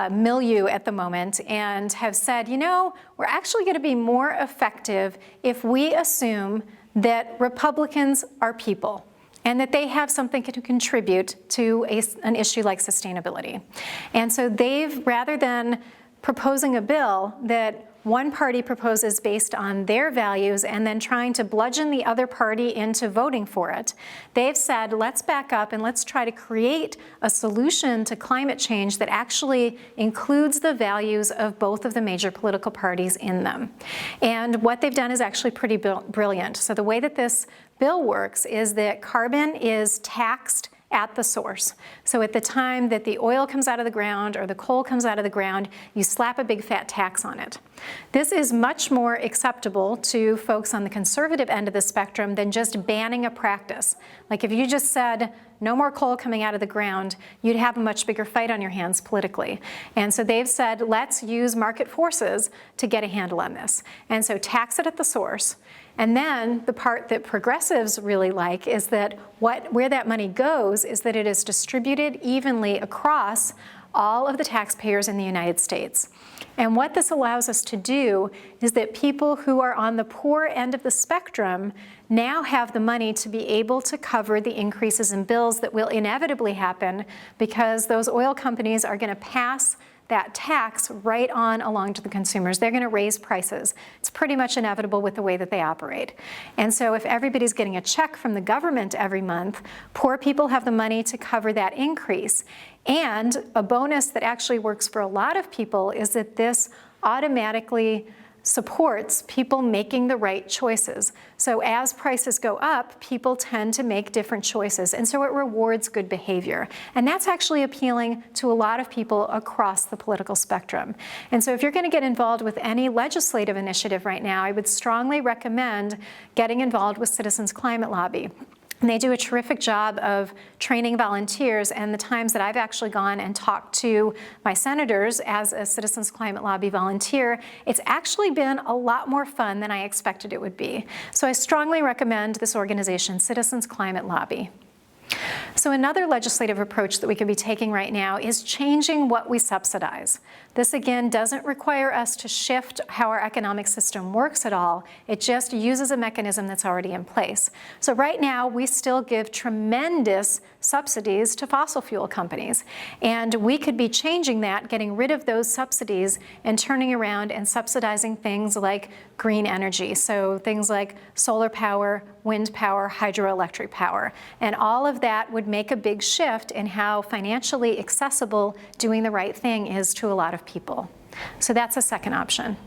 milieu at the moment and have said, you know, we're actually going to be more effective if we assume that Republicans are people and that they have something to contribute to an issue like sustainability. And so they've, rather than proposing a bill that one party proposes based on their values and then trying to bludgeon the other party into voting for it, they've said, let's back up and let's try to create a solution to climate change that actually includes the values of both of the major political parties in them. And what they've done is actually pretty brilliant. So the way that this bill works is that carbon is taxed at the source. So at the time that the oil comes out of the ground or the coal comes out of the ground, you slap a big fat tax on it. This is much more acceptable to folks on the conservative end of the spectrum than just banning a practice. Like if you just said, no more coal coming out of the ground, you'd have a much bigger fight on your hands politically. And so they've said, let's use market forces to get a handle on this. And so tax it at the source. And then the part that progressives really like is that where that money goes is that it is distributed evenly across all of the taxpayers in the United States. And what this allows us to do is that people who are on the poor end of the spectrum now have the money to be able to cover the increases in bills that will inevitably happen because those oil companies are going to pass that tax right on along to the consumers. They're going to raise prices. It's pretty much inevitable with the way that they operate. And so if everybody's getting a check from the government every month, poor people have the money to cover that increase. And a bonus that actually works for a lot of people is that this automatically supports people making the right choices. So as prices go up, people tend to make different choices, and so it rewards good behavior. And that's actually appealing to a lot of people across the political spectrum. And so if you're going to get involved with any legislative initiative right now, I would strongly recommend getting involved with Citizens Climate Lobby. And they do a terrific job of training volunteers, and the times that I've actually gone and talked to my senators as a Citizens Climate Lobby volunteer, it's actually been a lot more fun than I expected it would be. So I strongly recommend this organization, Citizens Climate Lobby. So another legislative approach that we could be taking right now is changing what we subsidize. This again doesn't require us to shift how our economic system works at all. It just uses a mechanism that's already in place. So right now we still give tremendous subsidies to fossil fuel companies. And we could be changing that, getting rid of those subsidies and turning around and subsidizing things like green energy. So things like solar power, wind power, hydroelectric power. And all of that would make a big shift in how financially accessible doing the right thing is to a lot of people. So that's a second option.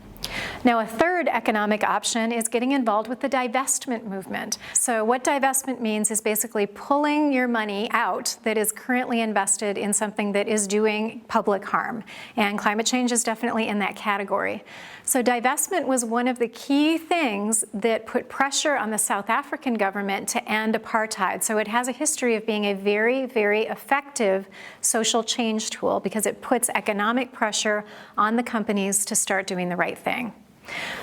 Now, a third economic option is getting involved with the divestment movement. So what divestment means is basically pulling your money out that is currently invested in something that is doing public harm. And climate change is definitely in that category. So divestment was one of the key things that put pressure on the South African government to end apartheid. So it has a history of being a very, very effective social change tool because it puts economic pressure on the companies to start doing the right thing.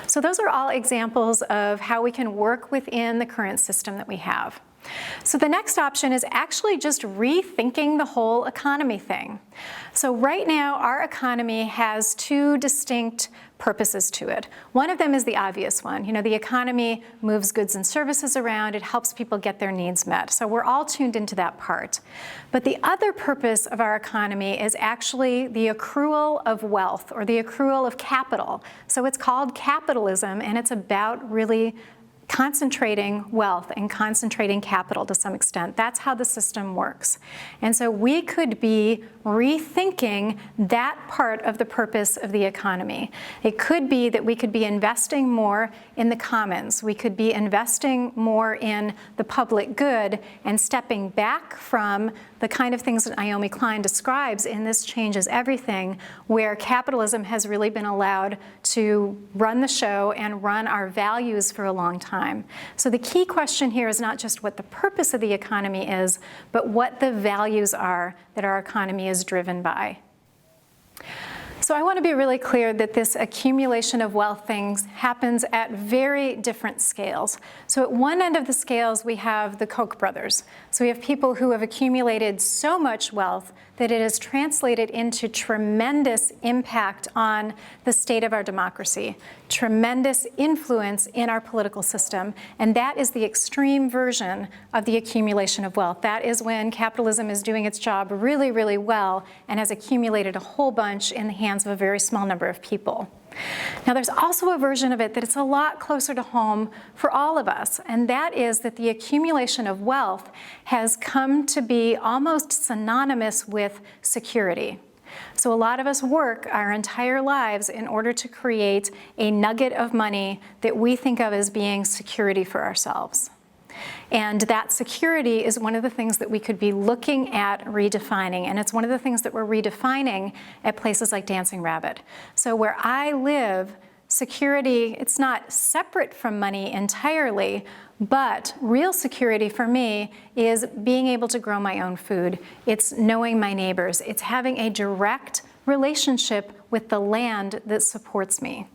So those are all examples of how we can work within the current system that we have. So the next option is actually just rethinking the whole economy thing. So right now, our economy has two distinct purposes to it. One of them is the obvious one. You know, the economy moves goods and services around. It helps people get their needs met. So we're all tuned into that part. But the other purpose of our economy is actually the accrual of wealth or the accrual of capital. So it's called capitalism, and it's about really concentrating wealth and concentrating capital to some extent. That's how the system works. And so we could be rethinking that part of the purpose of the economy. It could be that we could be investing more in the commons. We could be investing more in the public good and stepping back from the kind of things that Naomi Klein describes in This Changes Everything, where capitalism has really been allowed to run the show and run our values for a long time. So the key question here is not just what the purpose of the economy is, but what the values are that our economy is driven by. So I want to be really clear that this accumulation of wealth things happens at very different scales. So at one end of the scales, we have the Koch brothers. So we have people who have accumulated so much wealth that it has translated into tremendous impact on the state of our democracy, tremendous influence in our political system, and that is the extreme version of the accumulation of wealth. That is when capitalism is doing its job really, really well and has accumulated a whole bunch in the hands of a very small number of people. Now, there's also a version of it that it's a lot closer to home for all of us, and that is that the accumulation of wealth has come to be almost synonymous with security. So a lot of us work our entire lives in order to create a nugget of money that we think of as being security for ourselves. And that security is one of the things that we could be looking at redefining. And it's one of the things that we're redefining at places like Dancing Rabbit. So where I live, security, it's not separate from money entirely, but real security for me is being able to grow my own food. It's knowing my neighbors. It's having a direct relationship with the land that supports me.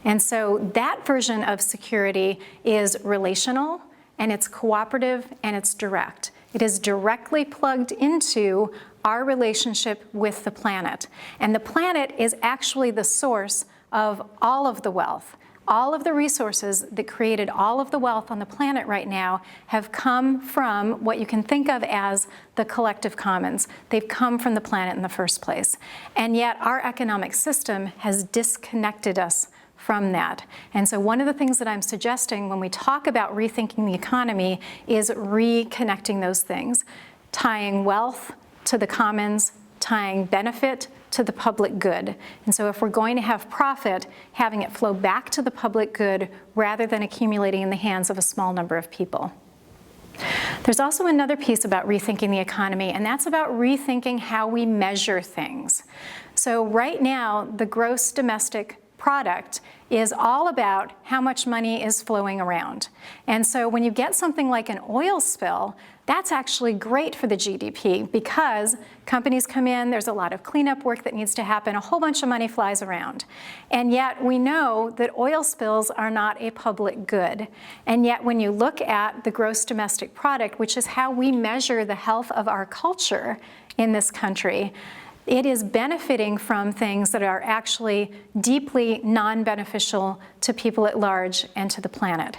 And so that version of security is relational, and it's cooperative, and it's direct. It is directly plugged into our relationship with the planet. And the planet is actually the source of all of the wealth. All of the resources that created all of the wealth on the planet right now have come from what you can think of as the collective commons. They've come from the planet in the first place. And yet our economic system has disconnected us from that. And so one of the things that I'm suggesting when we talk about rethinking the economy is reconnecting those things, tying wealth to the commons, tying benefit to the public good. And so if we're going to have profit, having it flow back to the public good rather than accumulating in the hands of a small number of people. There's also another piece about rethinking the economy, and that's about rethinking how we measure things. So right now, the gross domestic product is all about how much money is flowing around. And so when you get something like an oil spill, that's actually great for the GDP because companies come in, there's a lot of cleanup work that needs to happen, a whole bunch of money flies around. And yet we know that oil spills are not a public good. And yet when you look at the gross domestic product, which is how we measure the health of our culture in this country, it is benefiting from things that are actually deeply non-beneficial to people at large and to the planet.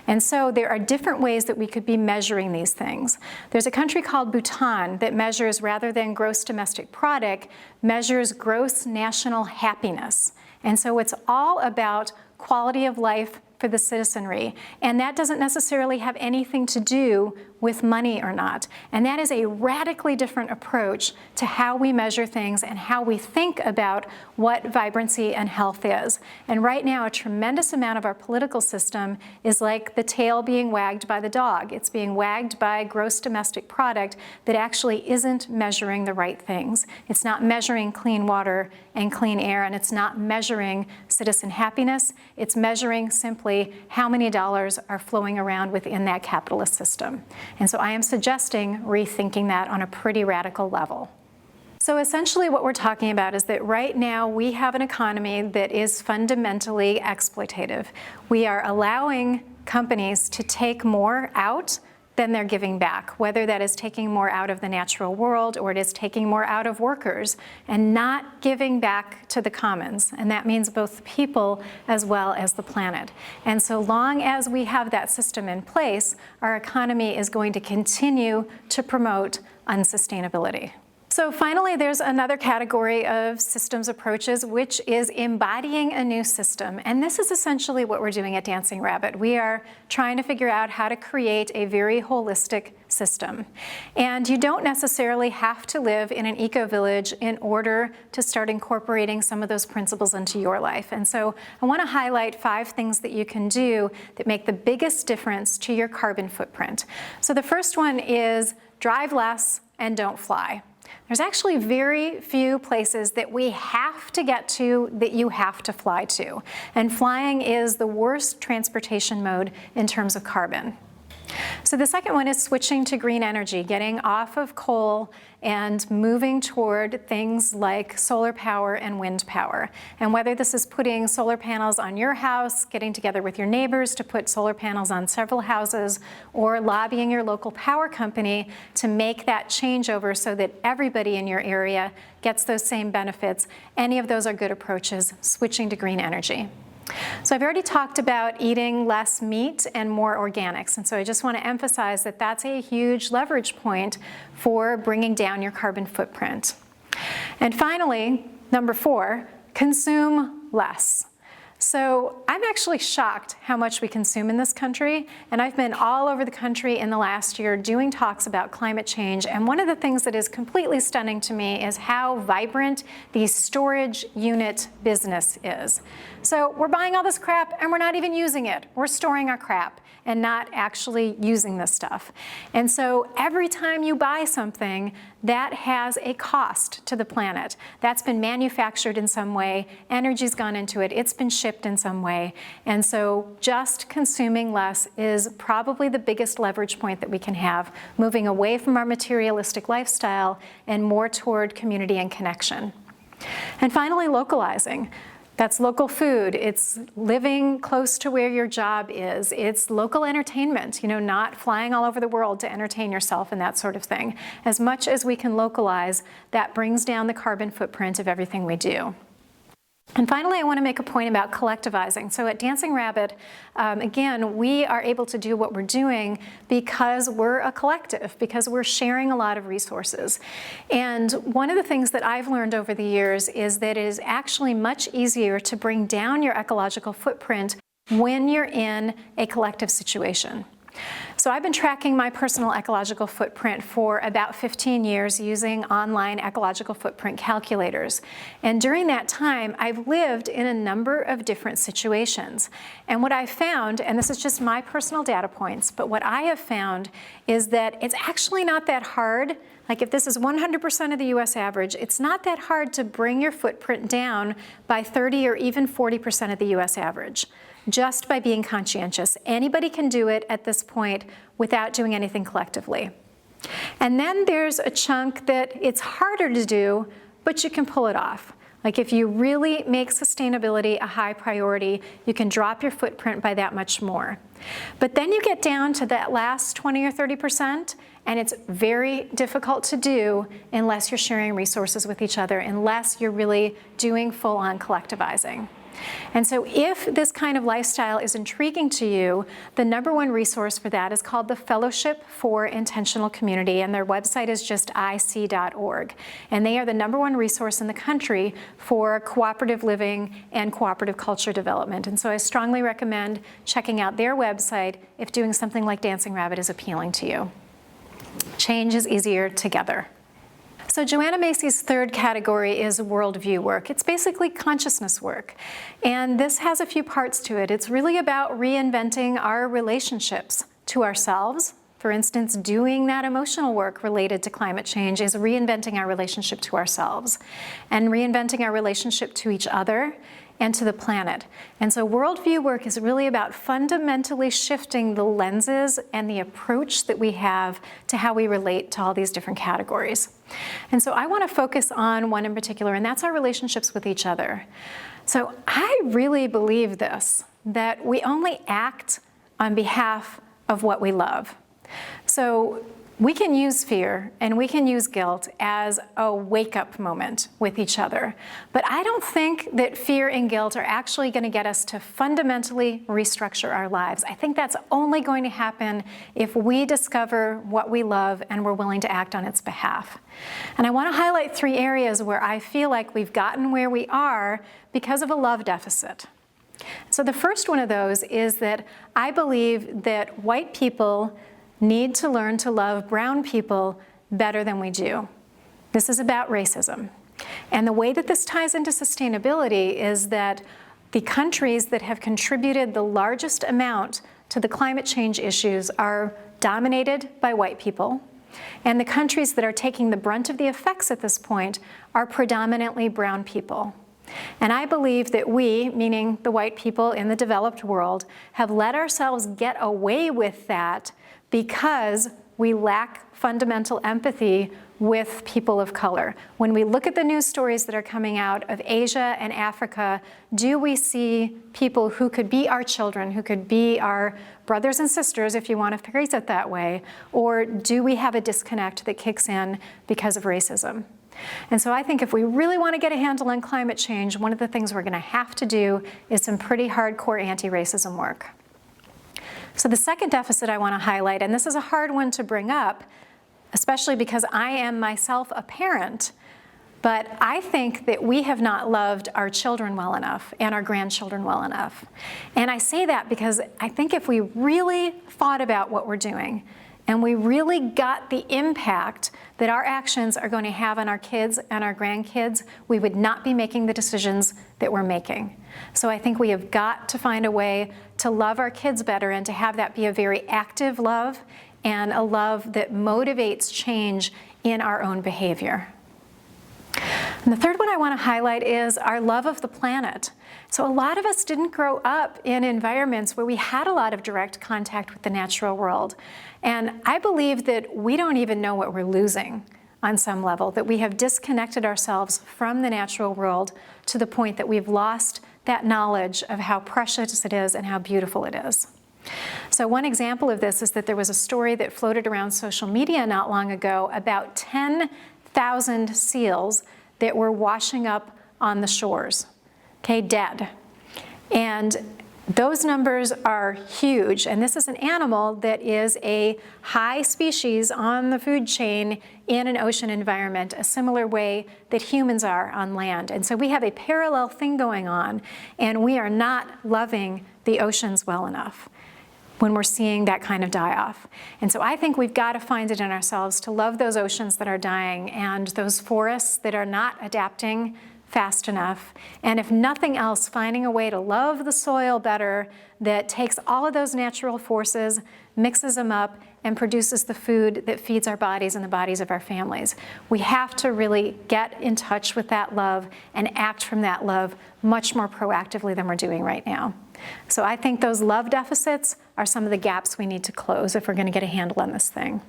And so there are different ways that we could be measuring these things. There's a country called Bhutan that measures, rather than gross domestic product, measures gross national happiness. And so it's all about quality of life for the citizenry. And that doesn't necessarily have anything to do with money or not. And that is a radically different approach to how we measure things and how we think about what vibrancy and health is. And right now, a tremendous amount of our political system is like the tail being wagged by the dog. It's being wagged by gross domestic product that actually isn't measuring the right things. It's not measuring clean water and clean air, and it's not measuring citizen happiness. It's measuring simply how many dollars are flowing around within that capitalist system. And so I am suggesting rethinking that on a pretty radical level. So essentially what we're talking about is that right now we have an economy that is fundamentally exploitative. We are allowing companies to take more out than they're giving back, whether that is taking more out of the natural world or it is taking more out of workers and not giving back to the commons. And that means both the people as well as the planet. And so long as we have that system in place, our economy is going to continue to promote unsustainability. So finally, there's another category of systems approaches, which is embodying a new system. And this is essentially what we're doing at Dancing Rabbit. We are trying to figure out how to create a very holistic system. And you don't necessarily have to live in an eco-village in order to start incorporating some of those principles into your life. And so I want to highlight 5 things that you can do that make the biggest difference to your carbon footprint. So the first one is drive less and don't fly. There's actually very few places that we have to get to that you have to fly to. And flying is the worst transportation mode in terms of carbon. So the second one is switching to green energy, getting off of coal and moving toward things like solar power and wind power. And whether this is putting solar panels on your house, getting together with your neighbors to put solar panels on several houses, or lobbying your local power company to make that changeover so that everybody in your area gets those same benefits, any of those are good approaches, switching to green energy. So I've already talked about eating less meat and more organics, and so I just want to emphasize that that's a huge leverage point for bringing down your carbon footprint. And finally, number 4, consume less. So I'm actually shocked how much we consume in this country, and I've been all over the country in the last year doing talks about climate change, and one of the things that is completely stunning to me is how vibrant the storage unit business is. So we're buying all this crap and we're not even using it. We're storing our crap and not actually using this stuff. And so every time you buy something, that has a cost to the planet. That's been manufactured in some way, energy's gone into it, it's been shipped in some way. And so just consuming less is probably the biggest leverage point that we can have, moving away from our materialistic lifestyle and more toward community and connection. And finally, localizing. That's local food, it's living close to where your job is, it's local entertainment, not flying all over the world to entertain yourself and that sort of thing. As much as we can localize, that brings down the carbon footprint of everything we do. And finally, I want to make a point about collectivizing. So at Dancing Rabbit, again, we are able to do what we're doing because we're a collective, because we're sharing a lot of resources. And one of the things that I've learned over the years is that it is actually much easier to bring down your ecological footprint when you're in a collective situation. So I've been tracking my personal ecological footprint for about 15 years using online ecological footprint calculators. And during that time, I've lived in a number of different situations. And what I've found, and this is just my personal data points, but what I have found is that it's actually not that hard. Like if this is 100% of the US average, it's not that hard to bring your footprint down by 30 or even 40% of the US average, just by being conscientious. Anybody can do it at this point without doing anything collectively. And then there's a chunk that it's harder to do, but you can pull it off. Like if you really make sustainability a high priority, you can drop your footprint by that much more. But then you get down to that last 20 or 30%, and it's very difficult to do unless you're sharing resources with each other, unless you're really doing full-on collectivizing. And so if this kind of lifestyle is intriguing to you, the #1 resource for that is called the Fellowship for Intentional Community, and their website is just ic.org. And they are the #1 resource in the country for cooperative living and cooperative culture development. And so I strongly recommend checking out their website if doing something like Dancing Rabbit is appealing to you. Change is easier together. So Joanna Macy's third category is worldview work. It's basically consciousness work. And this has a few parts to it. It's really about reinventing our relationships to ourselves. For instance, doing that emotional work related to climate change is reinventing our relationship to ourselves and reinventing our relationship to each other and to the planet. And so worldview work is really about fundamentally shifting the lenses and the approach that we have to how we relate to all these different categories. And so I want to focus on one in particular, and that's our relationships with each other. So I really believe this, that we only act on behalf of what we love. So we can use fear and we can use guilt as a wake-up moment with each other. But I don't think that fear and guilt are actually going to get us to fundamentally restructure our lives. I think that's only going to happen if we discover what we love and we're willing to act on its behalf. And I want to highlight 3 areas where I feel like we've gotten where we are because of a love deficit. So the first one of those is that I believe that white people need to learn to love brown people better than we do. This is about racism. And the way that this ties into sustainability is that the countries that have contributed the largest amount to the climate change issues are dominated by white people. And the countries that are taking the brunt of the effects at this point are predominantly brown people. And I believe that we, meaning the white people in the developed world, have let ourselves get away with that because we lack fundamental empathy with people of color. When we look at the news stories that are coming out of Asia and Africa, do we see people who could be our children, who could be our brothers and sisters, if you want to phrase it that way, or do we have a disconnect that kicks in because of racism? And so I think if we really want to get a handle on climate change, one of the things we're going to have to do is some pretty hardcore anti-racism work. So the second deficit I want to highlight, and this is a hard one to bring up, especially because I am myself a parent, but I think that we have not loved our children well enough and our grandchildren well enough. And I say that because I think if we really thought about what we're doing and we really got the impact that our actions are going to have on our kids and our grandkids, we would not be making the decisions that we're making. So I think we have got to find a way to love our kids better and to have that be a very active love and a love that motivates change in our own behavior. And the third one I want to highlight is our love of the planet. So a lot of us didn't grow up in environments where we had a lot of direct contact with the natural world. And I believe that we don't even know what we're losing on some level, that we have disconnected ourselves from the natural world to the point that we've lost that knowledge of how precious it is and how beautiful it is. So one example of this is that there was a story that floated around social media not long ago about 10,000 seals that were washing up on the shores, okay, dead. And those numbers are huge, and this is an animal that is a high species on the food chain in an ocean environment, a similar way that humans are on land. And so we have a parallel thing going on, and we are not loving the oceans well enough when we're seeing that kind of die-off. And so I think we've got to find it in ourselves to love those oceans that are dying and those forests that are not adapting fast enough. And if nothing else, finding a way to love the soil better that takes all of those natural forces, mixes them up, and produces the food that feeds our bodies and the bodies of our families. We have to really get in touch with that love and act from that love much more proactively than we're doing right now. So I think those love deficits are some of the gaps we need to close if we're going to get a handle on this thing.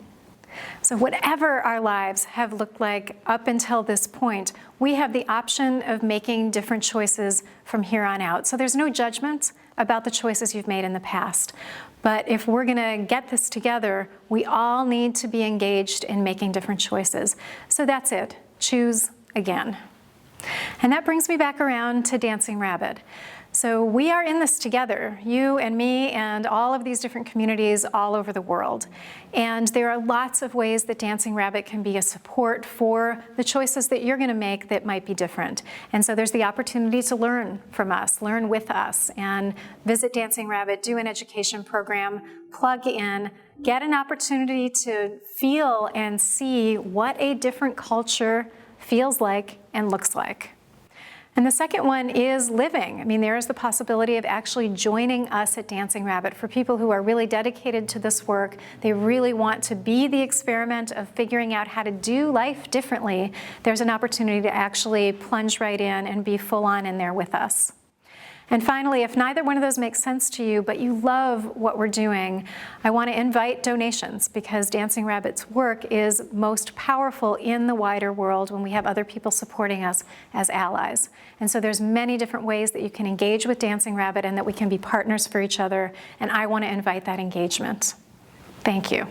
So whatever our lives have looked like up until this point, we have the option of making different choices from here on out. So there's no judgment about the choices you've made in the past. But if we're going to get this together, we all need to be engaged in making different choices. So that's it. Choose again. And that brings me back around to Dancing Rabbit. So we are in this together, you and me and all of these different communities all over the world. And there are lots of ways that Dancing Rabbit can be a support for the choices that you're going to make that might be different. And so there's the opportunity to learn from us, learn with us, and visit Dancing Rabbit, do an education program, plug in, get an opportunity to feel and see what a different culture feels like and looks like. And the second one is living. I mean, there is the possibility of actually joining us at Dancing Rabbit for people who are really dedicated to this work. They really want to be the experiment of figuring out how to do life differently. There's an opportunity to actually plunge right in and be full on in there with us. And finally, if neither one of those makes sense to you, but you love what we're doing, I want to invite donations, because Dancing Rabbit's work is most powerful in the wider world when we have other people supporting us as allies. And so there's many different ways that you can engage with Dancing Rabbit and that we can be partners for each other, and I want to invite that engagement. Thank you.